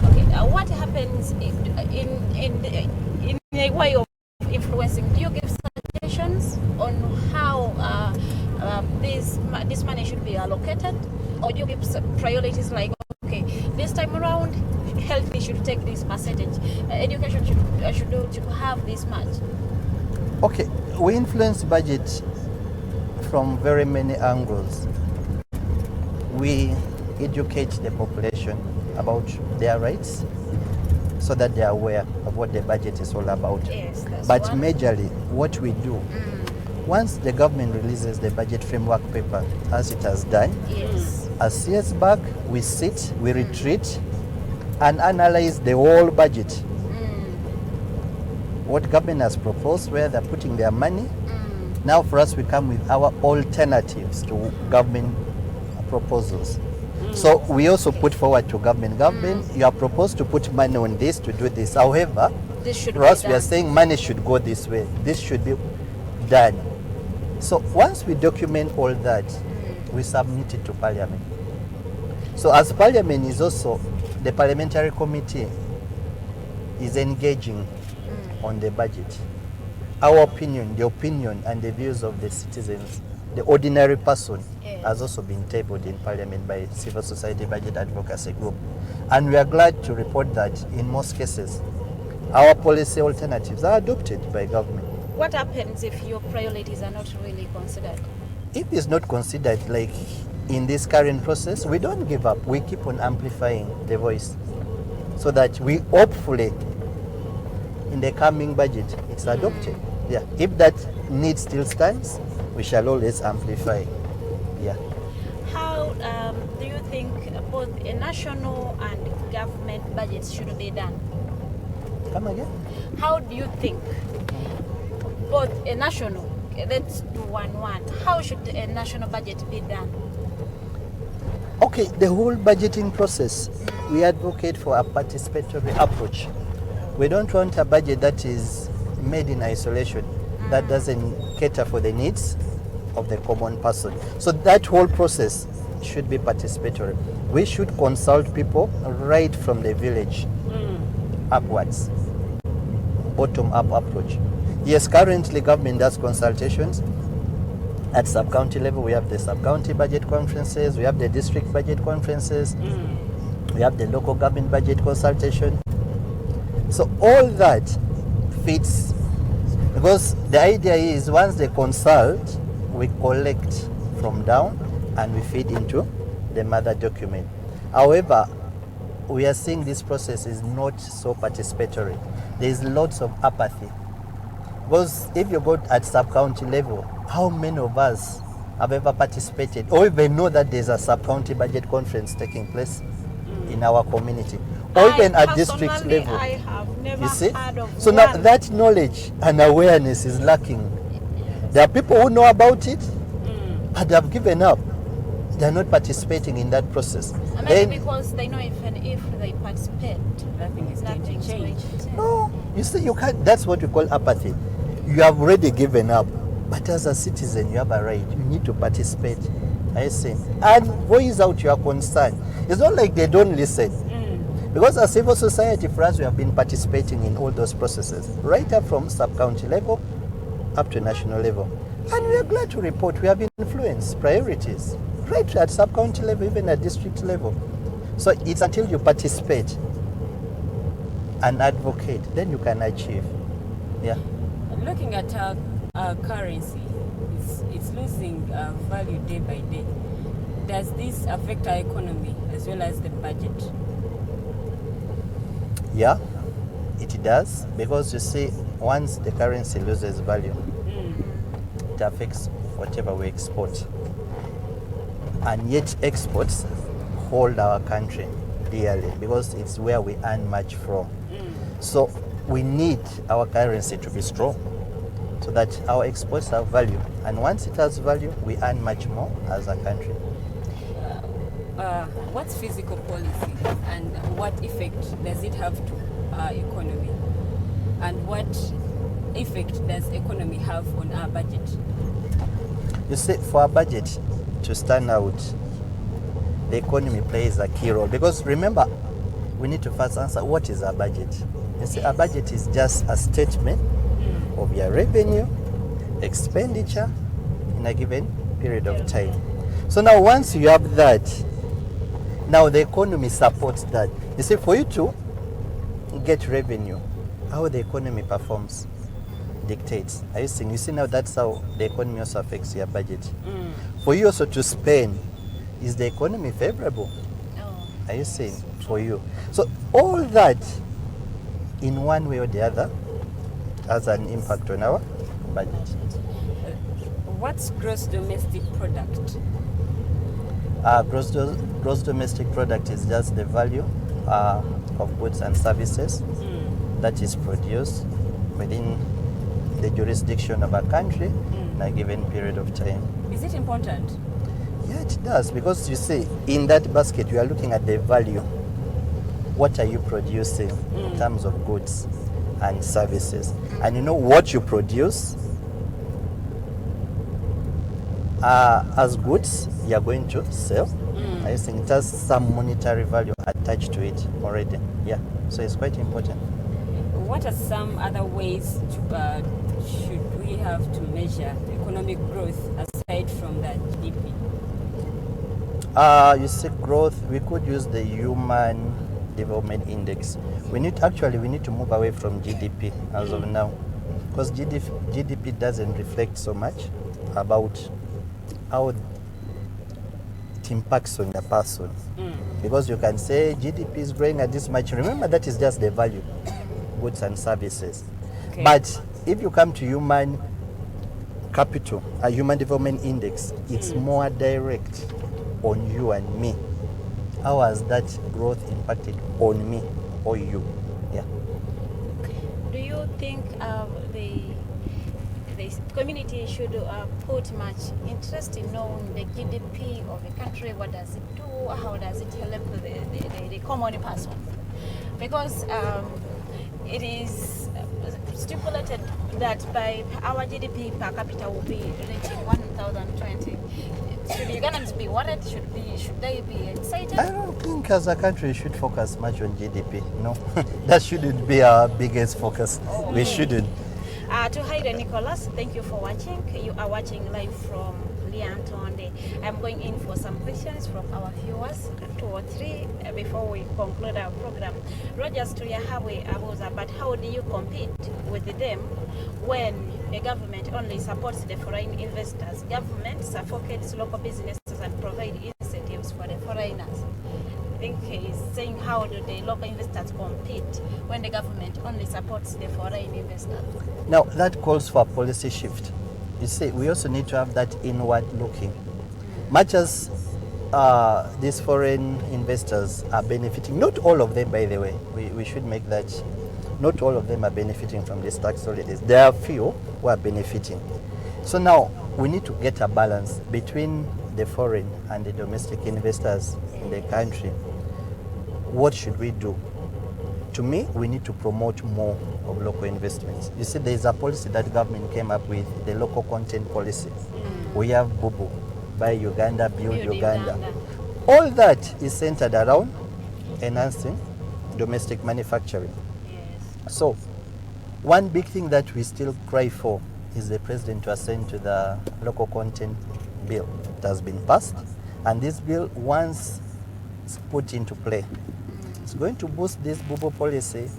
Okay, what happens in a way of influencing? Do you give suggestions on how this money should be allocated, or do you give priorities like, okay, this time around health should take this percentage, education should have this much. Okay, we influence budget from very many angles. We educate the population about their rights so that they are aware of what the budget is all about. Yes, but majorly, what we do, once the government releases the budget framework paper, as it has done, yes, as CSBAG, we sit, we retreat, and analyze the whole budget. What government has proposed, where they're putting their money. Now for us, we come with our alternatives to government proposals. So we also put forward to government. Government, you are proposed to put money on this, to do this. However, for us, we are saying money should go this way. This should be done. So once we document all that, we submit it to Parliament. So as Parliament is also, the Parliamentary Committee is engaging on the budget. Our opinion, the opinion and the views of the citizens, the ordinary person, has also been tabled in Parliament by Civil Society Budget Advocacy Group. And we are glad to report that in most cases, our policy alternatives are adopted by government. What happens if your priorities are not really considered? If it's not considered, like in this current process, we don't give up. We keep on amplifying the voice so that we hopefully, in the coming budget, it's adopted. Yeah. If that need still stands, we shall always amplify. Yeah. How do you think both a national and government budgets should be done? Come again? How do you think both a national, let's do one, how should a national budget be done? Okay, the whole budgeting process, we advocate for a participatory approach. We don't want a budget that is made in isolation, that doesn't cater for the needs of the common person. So that whole process should be participatory. We should consult people right from the village upwards, bottom-up approach. Yes, currently government does consultations at sub-county level. We have the sub-county budget conferences, we have the district budget conferences, we have the local government budget consultation. So all that fits, because the idea is once they consult, we collect from down and we feed into the mother document. However, we are seeing this process is not so participatory. There is lots of apathy. Because if you go at sub-county level, how many of us have ever participated or even know that there's a sub-county budget conference taking place in our community? Or even at district level. I have never you see? heard of so one. now that knowledge and awareness is lacking. There are people who know about it, but they have given up. They are not participating in that process. And maybe because they know even if they participate, nothing is going to change. No, you see, you can't. That's what we call apathy. You have already given up, but as a citizen, you have a right. You need to participate. I see, and voice out your concern. It's not like they don't listen. Because as civil society, for us, we have been participating in all those processes, right up from sub-county level up to national level. And we are glad to report we have influenced priorities, right at sub-county level, even at district level. So it's until you participate and advocate, then you can achieve. Yeah. Looking at our currency, it's losing value day by day. Does this affect our economy as well as the budget? Yeah, it does, because you see, once the currency loses value, it affects whatever we export. And yet exports hold our country dearly because it's where we earn much from. So we need our currency to be strong so that our exports have value. And once it has value, we earn much more as a country. What's fiscal policy and what effect does it have to our economy? And what effect does economy have on our budget? You see, for our budget to stand out, the economy plays a key role. Because remember, we need to first answer, what is our budget? You see, our budget is just a statement of your revenue, expenditure in a given period of time. So now once you have that, now the economy supports that. You see, for you to get revenue, how the economy performs dictates. Are you seeing? You see now that's how the economy also affects your budget. For you also to spend, is the economy favorable? Are you seeing? For you. So all that in one way or the other has an impact on our budget. What's gross domestic product? Gross domestic product is just the value of goods and services that is produced within the jurisdiction of a country in a given period of time. Is it important? Yeah, it does, because you see, in that basket, you are looking at the value. What are you producing in terms of goods and services? And you know what you produce as goods, you are going to sell. I think it has some monetary value attached to it already. Yeah, so it's quite important. What are some other ways should we have to measure economic growth aside from that GDP? You see, growth, we could use the Human Development Index. We need to move away from GDP as of now, because GDP doesn't reflect so much about how it impacts on the person. Because you can say GDP is growing at this much. Remember, that is just the value, goods and services. Okay. But if you come to human capital, a human development index, it's more direct on you and me. How has that growth impacted on me or you? Yeah. Do you think the community should put much interest in knowing the GDP of a country? What does it do? How does it help the common person? Because it is stipulated that by our GDP per capita will be reaching 1,020. Should Ugandans be worried? Should they be excited? I don't think as a country we should focus much on GDP. No, that shouldn't be our biggest focus. We shouldn't. To Haida Nicholas, thank you for watching. You are watching live from Lilian. I'm going in for some questions from our viewers, 2 or 3, before we conclude our program. Rogers to Yahweh Abuza, but how do you compete with them when the government only supports the foreign investors? Government suffocates local businesses and provide incentives for the foreigners. I think he's saying, how do the local investors compete when the government only supports the foreign investors? Now, that calls for a policy shift. You see, we also need to have that inward looking. Much as these foreign investors are benefiting, not all of them, by the way, we should make that, not all of them are benefiting from these tax holidays. There are few who are benefiting. So now we need to get a balance between the foreign and the domestic investors in the country. What should we do? To me, we need to promote more of local investments. You see, there is a policy that government came up with, the local content policy. We have Bubu, Buy Uganda, Build Uganda. All that is centered around enhancing domestic manufacturing. Yes. So, one big thing that we still cry for is the president to assign to the local content bill. It has been passed, and this bill, once put into play, it's going to boost this Bubu policy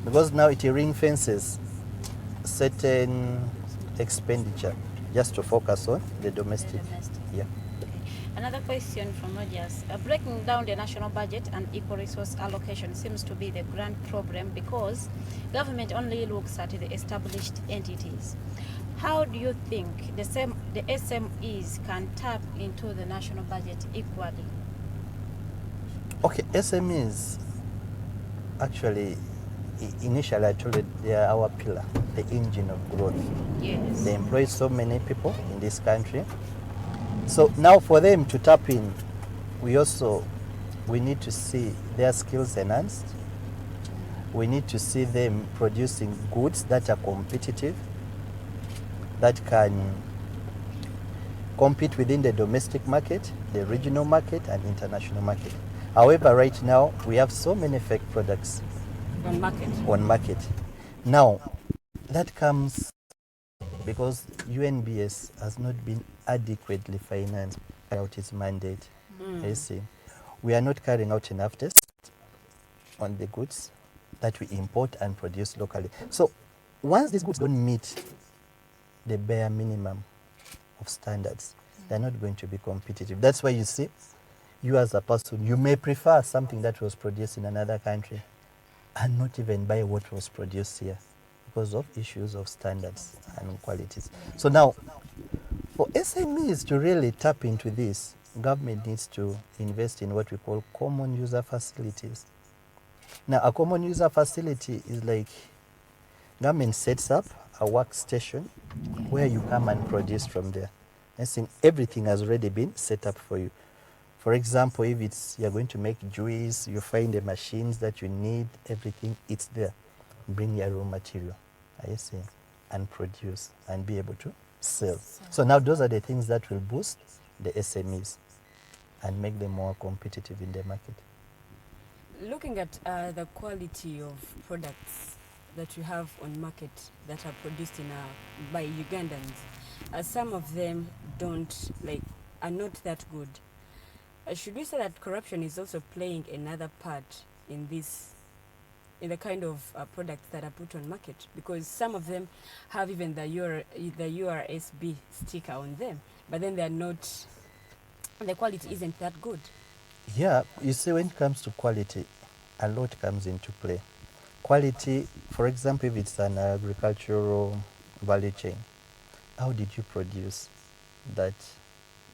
because now it ring fences certain expenditure just to focus on the domestic. Yeah. Okay. Another question from Rogers. Breaking down the national budget and equal resource allocation seems to be the grand problem because government only looks at the established entities. How do you think the SMEs can tap into the national budget equally? Okay, SMEs, actually, initially I told you they are our pillar, the engine of growth. Yes. They employ so many people in this country. So now for them to tap in, we need to see their skills enhanced. We need to see them producing goods that are competitive, that can compete within the domestic market, the regional market, and international market. However, right now, we have so many fake products on market. Now, that comes because UNBS has not been adequately financed to carry out its mandate. You see, we are not carrying out enough tests. on the goods that we import and produce locally. So once these goods don't meet the bare minimum of standards, they're not going to be competitive. That's why you see, you as a person, you may prefer something that was produced in another country and not even buy what was produced here because of issues of standards and qualities. So now, for SMEs to really tap into this, government needs to invest in what we call common user facilities. Now, a common user facility is like government sets up a workstation where you come and produce from there. I think everything has already been set up for you. For example, if you're going to make juice, you find the machines that you need, everything, it's there. Bring your raw material, I see, and produce and be able to sell. So now those are the things that will boost the SMEs and make them more competitive in the market. Looking at the quality of products that you have on market that are produced by Ugandans, some of them are not that good. Should we say that corruption is also playing another part in the kind of products that are put on market? Because some of them have even the URSB sticker on them, but then the quality isn't that good. Yeah, you see, when it comes to quality, a lot comes into play. Quality, for example, if it's an agricultural value chain, how did you produce that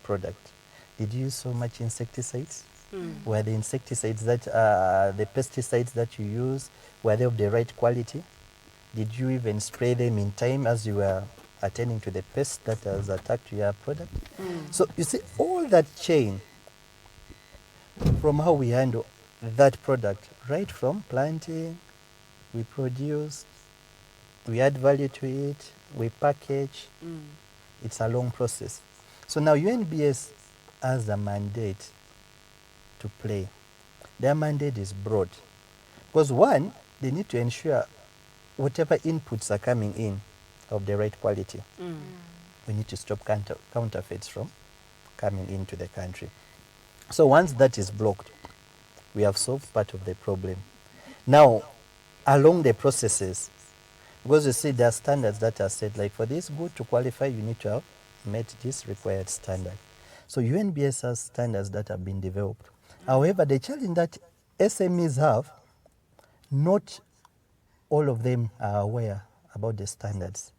product? Did you use so much insecticides? Were the insecticides the pesticides that you use, were they of the right quality? Did you even spray them in time as you were attending to the pest that has attacked your product? So you see, all that chain, from how we handle that product, right from planting, we produce, we add value to it, we package, it's a long process. So now UNBS has a mandate to play. Their mandate is broad. Because one, they need to ensure whatever inputs are coming in of the right quality. We need to stop counterfeits from coming into the country. So once that is blocked, we have solved part of the problem. Now, along the processes, because you see there are standards that are set, like for this good to qualify, you need to have met this required standard. So UNBS has standards that have been developed. However, the challenge that SMEs have, not all of them are aware about the standards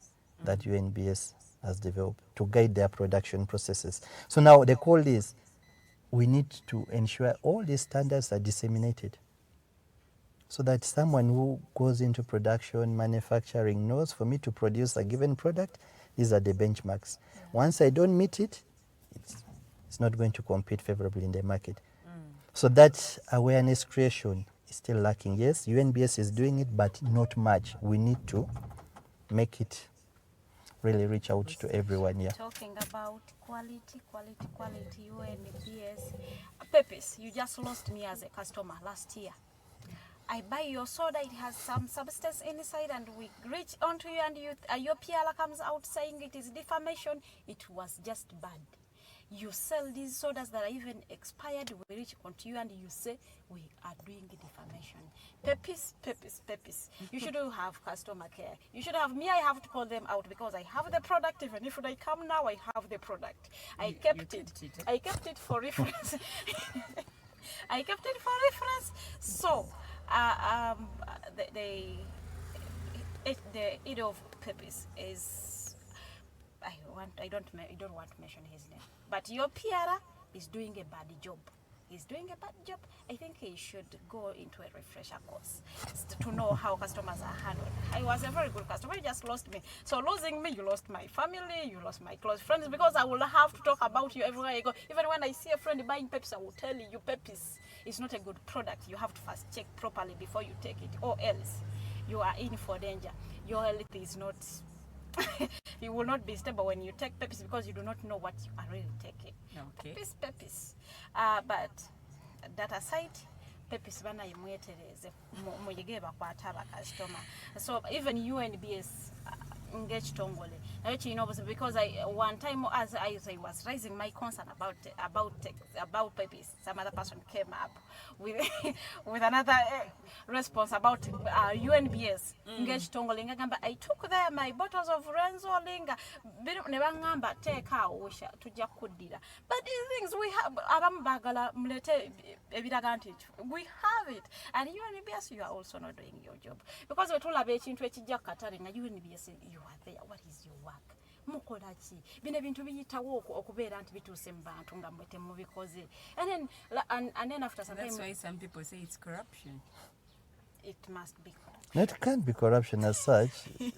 that UNBS has developed to guide their production processes. So now the call is, we need to ensure all these standards are disseminated so that someone who goes into production, manufacturing knows, for me to produce a given product, these are the benchmarks. Once I don't meet it, it's not going to compete favorably in the market. So that awareness creation is still lacking. Yes, UNBS is doing it, but not much. We need to make it really reach out to everyone. Yeah. Talking about quality, UNBS. Pepis, you just lost me as a customer last year. I buy your soda, it has some substance inside, and we reach onto you, and your PR comes out saying it is defamation. It was just bad. You sell these sodas that are even expired, we reach onto you and you say we are doing defamation. Pepis. You should have customer care. You should have me, I have to call them out because I have the product. Even if I come now, I have the product. I kept it for reference. I kept it for reference. So, the id of Pepis is, I don't want to mention his name, but your PR is doing a bad job. He's doing a bad job. I think he should go into a refresher course to know how customers are handled. I was a very good customer. You just lost me. So losing me, you lost my family, you lost my close friends, because I will have to talk about you everywhere I go. Even when I see a friend buying Pepsi, I will tell you Pepsi is not a good product. You have to first check properly before you take it, or else you are in for danger. Your health is not... you will not be stable when you take Pepsi because you do not know what you are really taking. Okay. Pepis. But that aside, Pepis bana imwetereze muyige bakwata abakastoma. So even UNBS ngekitongole Actually, you know, because one time as I was raising my concern about puppies, some other person came up with with another response about UNBS. I took there my bottles of Renzo Linga, nebangamba take out tujja kuddira. But these things we have abambagala mlete ebidagantage. We have it, and UNBS, you are also not doing your job because we told about into ekijja katale na UNBS, you are there. What is your work? Mukola ki bino bintu biyitawo okubeera nti bituuse mu bantu nga mwete mubikoze, and then after some time, that's why some people say it's corruption. It must be corruption. No, it can't be corruption as such.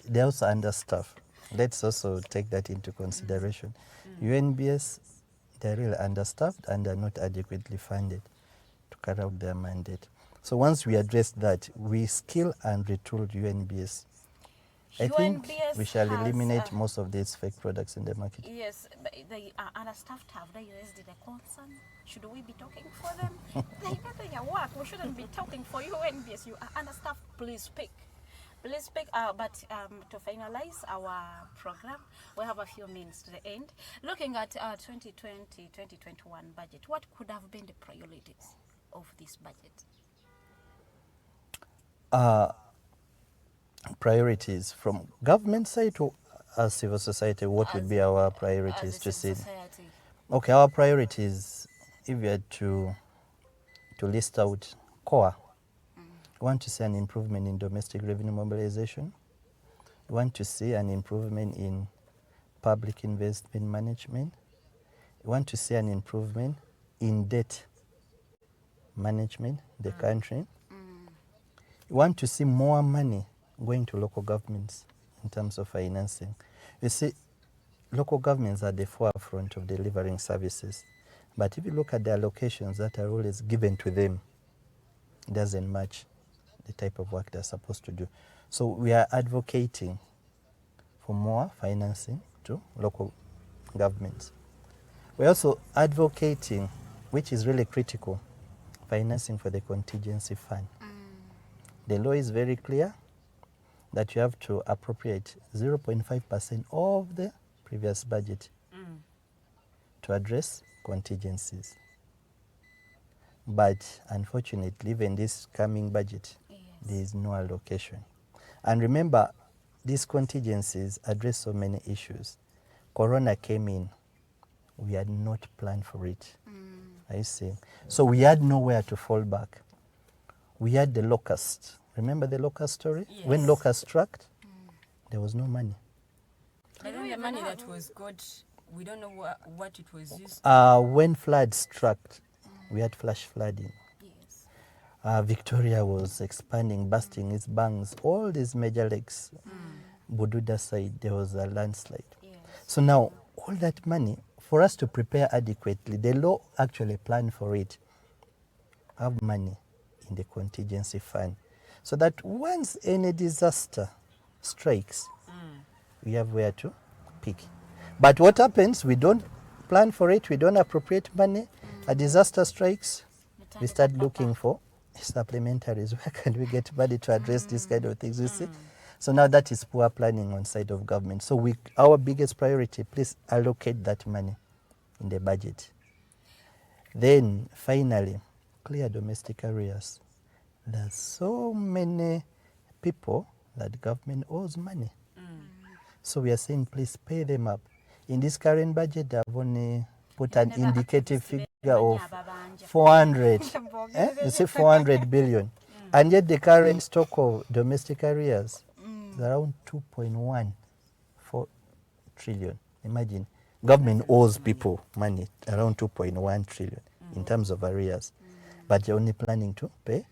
They're also understaffed. Let's also take that into consideration. UNBS, they're really understaffed and they're not adequately funded to carry out their mandate. So once we address that, we skill and retool UNBS. I think we shall eliminate most of these fake products in the market. Yes, but they are understaffed. Have they raised the concern? Should we be talking for them? They know their work. We shouldn't be talking for you. UNBS, you are understaffed. Please speak. Please speak. But to finalize our program, we have a few minutes to the end. Looking at 2020-2021 budget, what could have been the priorities of this budget? Priorities from government side to civil society, what would be our priorities to see? Okay, our priorities, if we had to list out core, we want to see an improvement in domestic revenue mobilization. We want to see an improvement in public investment management. We want to see an improvement in debt management in the country. We want to see more money going to local governments in terms of financing. You see, local governments are the forefront of delivering services. But if you look at the allocations that are always given to them, it doesn't match the type of work they're supposed to do. So we are advocating for more financing to local governments. We're also advocating, which is really critical, financing for the contingency fund. The law is very clear that you have to appropriate 0.5% of the previous budget to address contingencies. But unfortunately, even this coming budget, there is no allocation. And remember, these contingencies address so many issues. Corona came in. We had not planned for it. I see. So we had nowhere to fall back. We had the locust. Remember the locust story? Yes. When locust struck, there was no money. I don't know the money that was got, we don't know what it was used when flood struck, we had flash flooding. Victoria was expanding, busting its banks, all these major lakes. Bududa side, there was a landslide. So now, all that money, for us to prepare adequately, the law actually planned for it. Have money in the contingency fund, so that once any disaster strikes, we have where to pick. But what happens, we don't plan for it, we don't appropriate money, a disaster strikes, we start looking for supplementaries. Where can we get money to address these kind of things, you see? So now that is poor planning on side of government. So our biggest priority, please allocate that money in the budget. Then finally, clear domestic arrears. There's so many people that government owes money. So we are saying, please pay them up. In this current budget, I've only put an indicative figure of 400. You see, 400 billion. And yet the current stock of domestic arrears is around 2.14 trillion. Imagine, government owes people money around 2.1 trillion in terms of arrears, but you're only planning to pay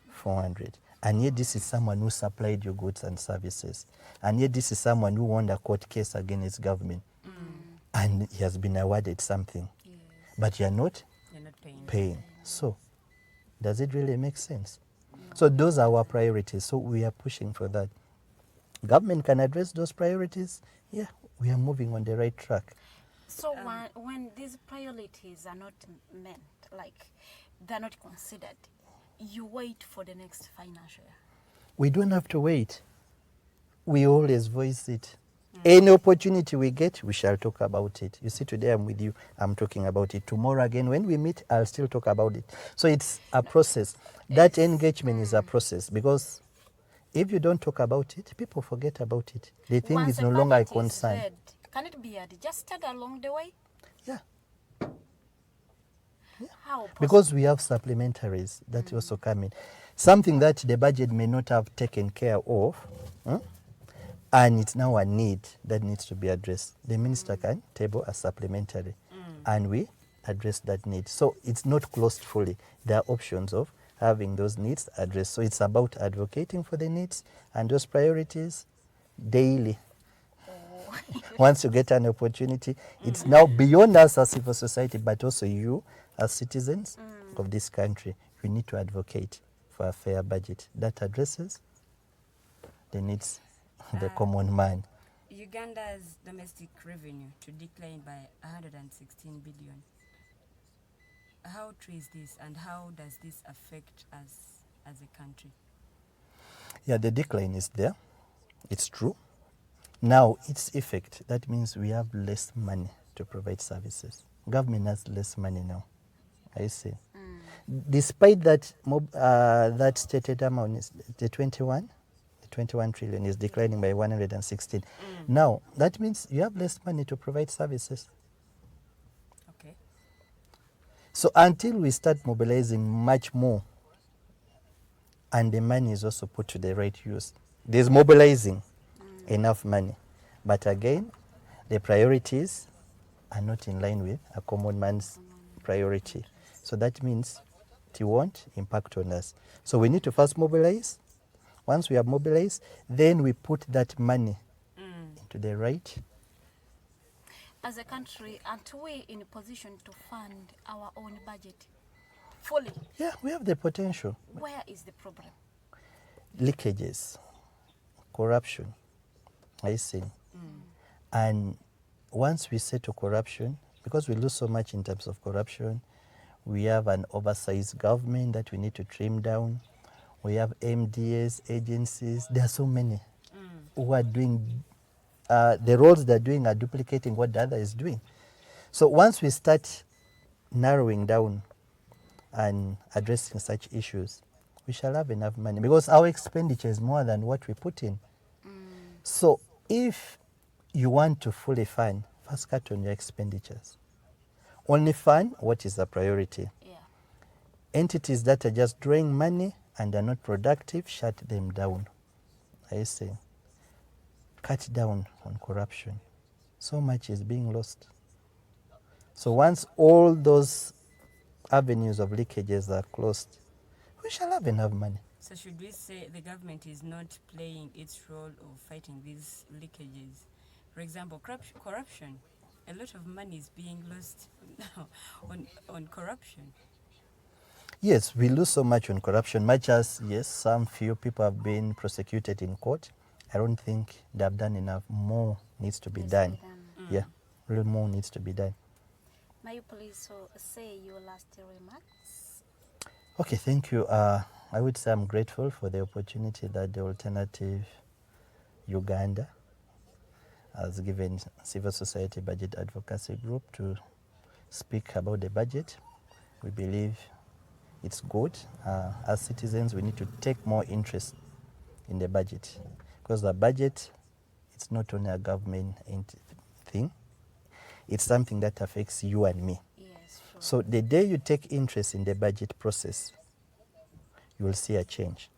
400. And yet this is someone who supplied your goods and services. And yet this is someone who won a court case against government. And he has been awarded something. But you're not paying. So does it really make sense? So those are our priorities. So we are pushing for that. Government can address those priorities. Yeah, we are moving on the right track. So when these priorities are not met, like they're not considered, you wait for the next financial year? We don't have to wait. We always voice it Any opportunity we get, we shall talk about it. You see, today I'm with you, I'm talking about it. Tomorrow again, when we meet, I'll still talk about it. So it's a process. That engagement is a process, because if you don't talk about it, people forget about it. They think Once it's a no longer a budget is concern. read, can it be adjusted along the way? Yeah. How? Because we have supplementaries that also come in. Something that the budget may not have taken care of, and it's now a need that needs to be addressed. The minister can table a supplementary, and we address that need. So it's not closed fully. There are options of having those needs addressed. So it's about advocating for the needs and those priorities daily. Once you get an opportunity, it's now beyond us as civil society, but also you as citizens of this country. You need to advocate for a fair budget that addresses the needs of the common man. Uganda's domestic revenue to decline by 116 billion. How true is this, and how does this affect us as a country? Yeah, the decline is there. It's true. Now, its effect, that means we have less money to provide services. Government has less money now, I see. Despite that, that stated amount, is the 21 trillion is declining by 116. Now, that means you have less money to provide services. Okay. So until we start mobilizing much more, and the money is also put to the right use, there's mobilizing enough money. But again, the priorities are not in line with a common man's priority. So that means it won't impact on us. So we need to first mobilize. Once we have mobilized, then we put that money into the right. As a country, aren't we in a position to fund our own budget fully? Yeah, we have the potential. Where is the problem? Leakages, corruption, I see. And once we settle corruption, because we lose so much in terms of corruption, we have an oversized government that we need to trim down. We have MDS agencies. There are so many who are doing, the roles they're doing are duplicating what the other is doing. So once we start narrowing down and addressing such issues, we shall have enough money, because our expenditure is more than what we put in. So if you want to fully fund, first cut on your expenditures. Only fund what is a priority. Entities that are just drawing money and are not productive, shut them down. I say, cut down on corruption. So much is being lost. So once all those avenues of leakages are closed, we shall have enough money. So should we say the government is not playing its role of fighting these leakages? For example, corruption. A lot of money is being lost now on corruption. Yes, we lose so much on corruption, much as, yes, some few people have been prosecuted in court. I don't think they have done enough. More needs to be done. Yeah, real more needs to be done. May you please say your last remarks? Okay, thank you. I would say I'm grateful for the opportunity that the Alternative Uganda has given Civil Society Budget Advocacy Group to speak about the budget. We believe it's good. As citizens, we need to take more interest in the budget, because the budget, it's not only a government thing, it's something that affects you and me. Yes, sure. So the day you take interest in the budget process, you will see a change.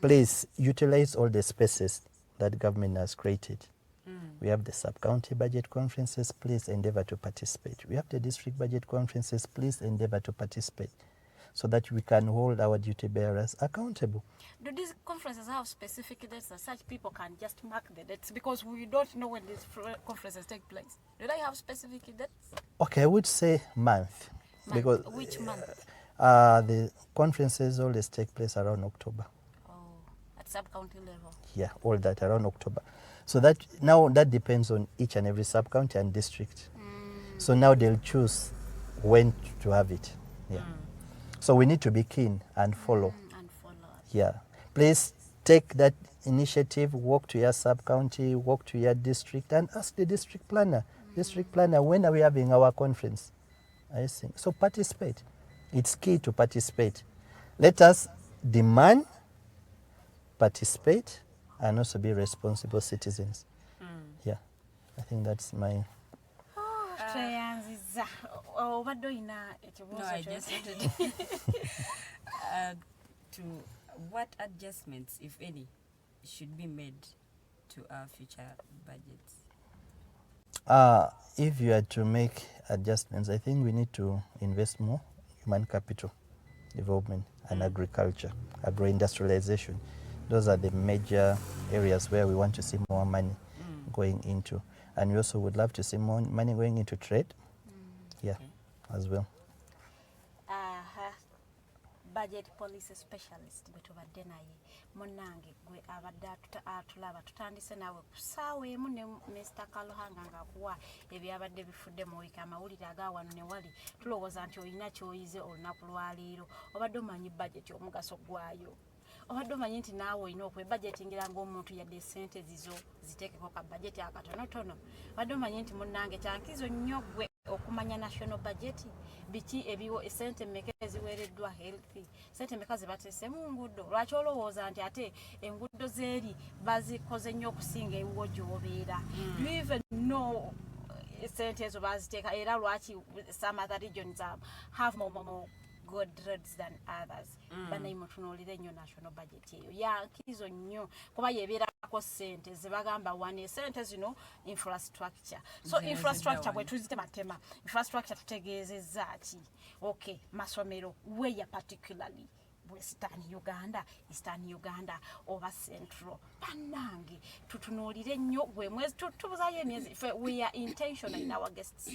Please utilize all the spaces that government has created. We have the sub-county budget conferences, please endeavor to participate. We have the district budget conferences, please endeavor to participate, so that we can hold our duty bearers accountable. Do these conferences have specific dates that such people can just mark the dates? Because we don't know when these conferences take place. Do they have specific dates? Okay, I would say month. Because which month? The conferences always take place around October. Oh, at sub-county level. Yeah, all that around October. So that now that depends on each and every sub-county and district. So now they'll choose when to have it. Yeah. So we need to be keen and follow. Yeah. Please take that initiative, walk to your sub-county, walk to your district and ask the district planner, when are we having our conference? I think. So participate. It's key to participate. Let us demand, participate, and also be responsible citizens. Yeah, I think that's my... No, I just wanted to what adjustments, if any, should be made to our future budgets? If you are to make adjustments, I think we need to invest more in human capital development and agriculture, agro-industrialization. Those are the major areas where we want to see more money going into. And we also would love to see more money going into trade, as well. Budget policy specialist betubadde naye munange gwe abadde atulaba tutandise nawe kusaawe emu ne Mr. Kalohanga ngakuwa ebyabadde bifudde mu wiiki amawulire agawano ne wali tulowooza nti olina kyoyize olunaku lwaleero obadde omanyi budget omugaso gwayo obadde omanyi nti naawe olina okwebudgetingira ng'omuntu yadde esente zizo ziteekeko ka budget akatonotono obadde omanyi nti munnange kyankizo nnyo gwe okumanya national budget biki ebiwo esente mmeka eziweereddwa healthy sente mmeka zibateese mu nguudo lwaki olowooza nti ate enguudo zeeri bazikoze nnyo okusinga ewiwo gy'obeera you even know sente ezo baziteeka era lwaki some other regions have more good roads than others. Banayi mutunuulire nnyo national budget eyo yankizo nnyo kuba yebeerako sente zebagamba wane sente zino infrastructure. So infrastructure bwe tuzitematema infrastructure tutegeezezza ki? Okay, masomero where particularly Western Uganda, Eastern Uganda, over Central. Panange, tutunuulire nnyo gwe mwezi tubuzayo emyezi. We are intentional in our guests.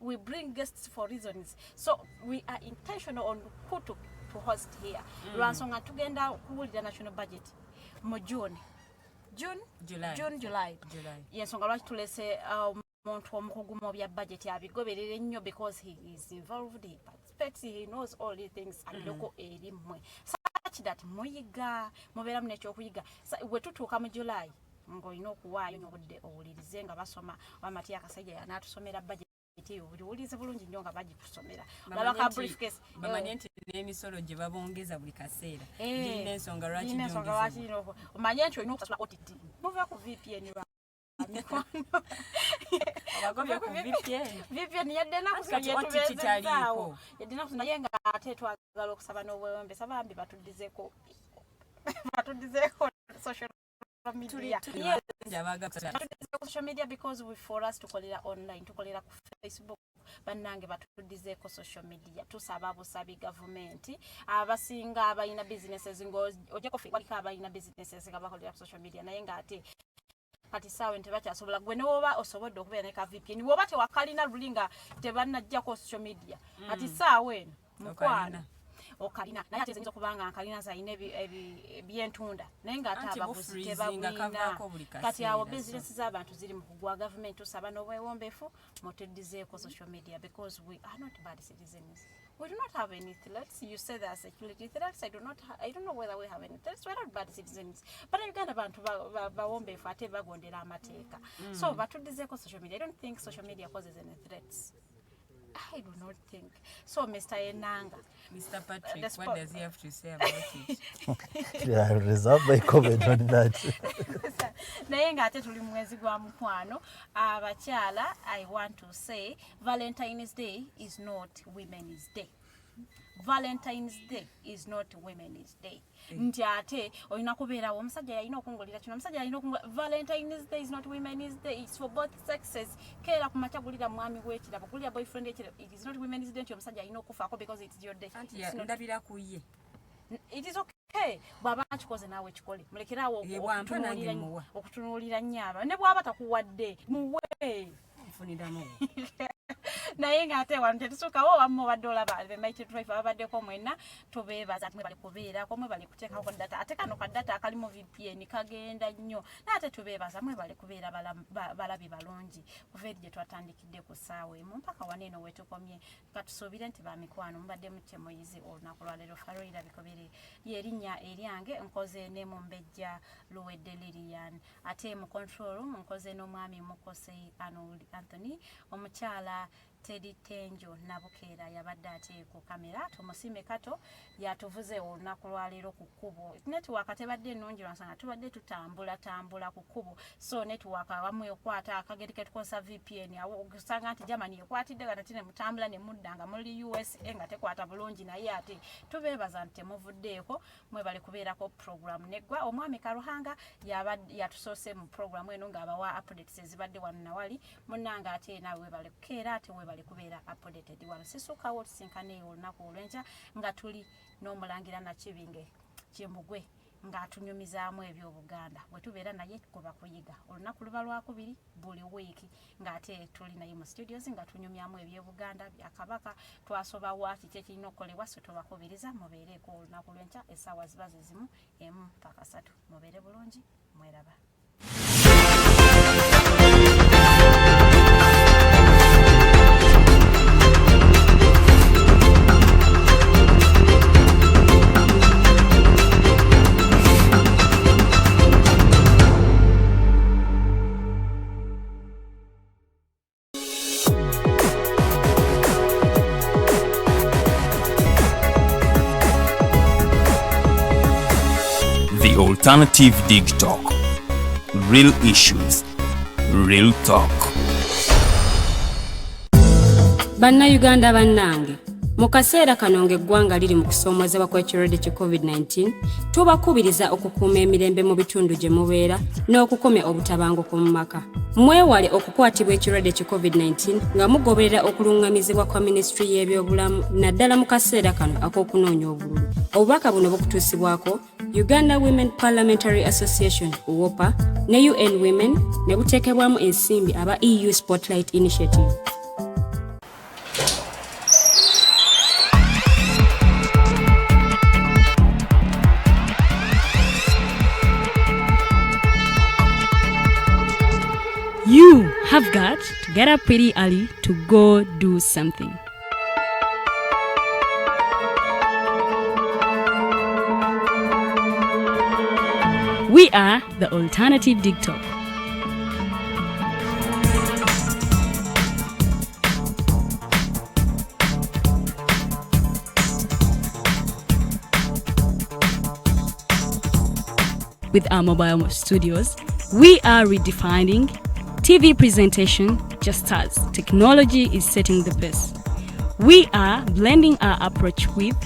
We bring guests for reasons. So we are intentional on who to host here. Lwansonga tugenda kuwulira national budget mu July. Yensonga lwaki tulese omuntu omukugu mu bya budget abigoberere nnyo because he is involved, he participates, he knows all the things aloko eri mmwe. Such that muyiga mubeera mune ekyokuyiga bwe tutuuka mu July ng'olina okuwaayo n'obudde owulirize nga basoma Wamati Akasajja yanaatusomera budget buli wulize bulungi nnyo nga bagikusomera balaka briefcase bamanye nti n'emisolo gye babongeza buli kaseera girina ensonga lwaki omanye nti olina okusasula OTT muva ku VPN VPN yadde nakusomyetubeezezaawo yadde nakusoma naye nga ate twagala okusaba n'obwewembe sabambi batuddizeeko social media. Social media because for us tukolera online, tukolera ku Facebook, bannange batuddizeeko social media. Tusaba busabi government abasinga abalina businesses ngo ojja kofi waliko abalina businesses nga bakolera ku social media naye nga ate kati sawe ntebakyasobola gwe n'oba osobodde okubeera ne ka VPN woba tewakalina lulinga tebannajjako social media ati sawe eno mukwana okalina naye ate ziyinza okubanga nkalina zalina ebyentunda naye ng'ate abaguzi tebagwina kati awo bizinesi z'abantu ziri mu kugwa gavumenti tusaba n'obwewombeefu mutuddizeeko social media because we are not bad citizens. We do not have any threats. You say there are security threats. I don't know whether we have any threats. We're not bad citizens. But in Uganda, abantu bawombeefu ate bagondera amateeka. So batuddizeeko social media. I don't think social media causes any threats. I do not think. So, Mr. Enanga. Mr. Patrick, what does he have to say about it? Yeah, I reserve my comment on that. Naye ng'ate tuli mwezi gwa mukwano abakyala, I want to say Valentine's Day is not Women's Day. Valentine's Day is not Women's Day. Nti ate olina kubeerawo omusajja yalina okungulira kino omusajja yalina okungulira Valentine's Day is not Women's Day. It's for both sexes. Keera ku makya gulira mwami w'ekirabo gulira boyfriend ekirabo. It is not Women's Day nti omusajja alina okufaako because it's your day. Anti ndabira ku ye. It is okay. Bw'aba kikoze naawe kikole. Mulekerawo okutunuulira nnyo aba. Ne bw'aba takuwadde muwe. naye ng'ate wano tetusookawo wamu obadde olaba be mighty drive ababaddeko mwenna tubeebaza mwe bali kubeerako mwe bali kuteekako data ate kano ka data akalimu VPN kagenda nnyo naate tubeebaza mwe bali kubeera balabi balungi kuva eri gye twatandikidde ku ssaawa emu mpaka waneeno wetukomye katusuubire nti bamikwano mubadde mutte moyizi olunaku lwaleero Farida Bikobere lyerinnya eryange nkoze ne Omumbejja Luwedde Lilian ate mu control room nkoze n'omwami Mukose Anthony omukyala Teddy Tenjo Nabukeera yabadde ate ku kamera tumusime kato yatuvuze olunaku lwaleero ku kkubo network tebadde nnungi lwansanga tubadde tutambula ku kkubo so network awamu ekwata akageri ketukozesa VPN awo okusanga nti Germany ekwatidde kati ne mutambula ne muddanga muri USA nga tekwata bulungi naye ate tubeebaza nti temuvuddeeko mwe bali kubeerako program neggwa omwami Karuhanga yatusoose mu program eno ng'abawa updates ezibadde wano nawali munnanga ate naawe bali kukeera ate bali kubeera updated wano sisukawo tusinkane olunaku olw'enkya nga tuli n'omulangira Nakibinge Kimbugwe ng'atunyumizaamu ebyobuganda bwe tubeera naye kuba kuyiga olunaku luba lwakubiri buli wiiki ng'ate tuli naye mu studios nga tunyumyamu ebyobuganda bya Kabaka twasobawo kiki ekirina okukolebwa so tubakubiriza mubeereeko olunaku lw'enkya essaawa ziba zizimu 1 mpaka 3 mubeere bulungi mweraba. The Alternative Dig Talk. Real issues, real talk. Bannayuganda bannange, mu kaseera kano ng'eggwanga liri mu kusoomozebwa kw'ekirwadde ki COVID-19, tubakubiriza okukuuma emirembe mu bitundu gye mubeera n'okukomya obutabanguko mu maka. Mwewale okukwatibwa ekirwadde ki COVID-19 nga mugoberera okulungamizibwa kwa Minisitule y'ebyobulamu naddala mu kaseera kano ak'okunoonya obululu. Obubaka buno bukutuusibwako Uganda Women Parliamentary Association UWOPA ne UN Women ne buteekebwamu ensimbi aba EU Spotlight Initiative. You have got to get up pretty early to go do something. We are the Alternative Dig Talk. With our mobile studios, we are redefining TV presentation just as technology is setting the pace. We are blending our approach with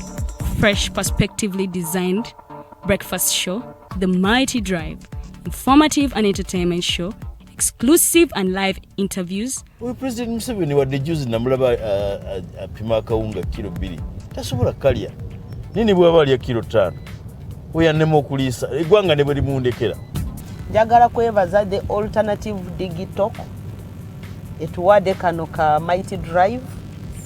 fresh, perspectively designed breakfast show, The Mighty Drive, informative and entertainment show, exclusive and live interviews. President Museveni wadde juzi namulaba apima akawunga kilo 2 tasobola kalya nini bwaba alya kilo 5 oyannema okuliisa eggwanga ne bwe limundekera. Njagala kwebaza the Alternative Dig Talk etuwadde kano ka Mighty Drive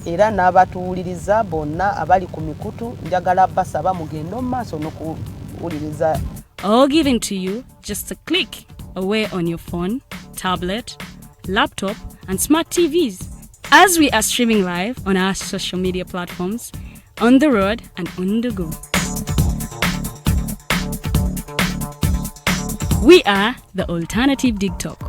era n'abatuwuliriza bonna abali ku mikutu njagala basaba mugende mu maaso n'okuwuliriza. All given to you just a click away on your phone, tablet, laptop and smart TVs as we are streaming live on our social media platforms, on the road and on the go. We are the Alternative Dig Talk.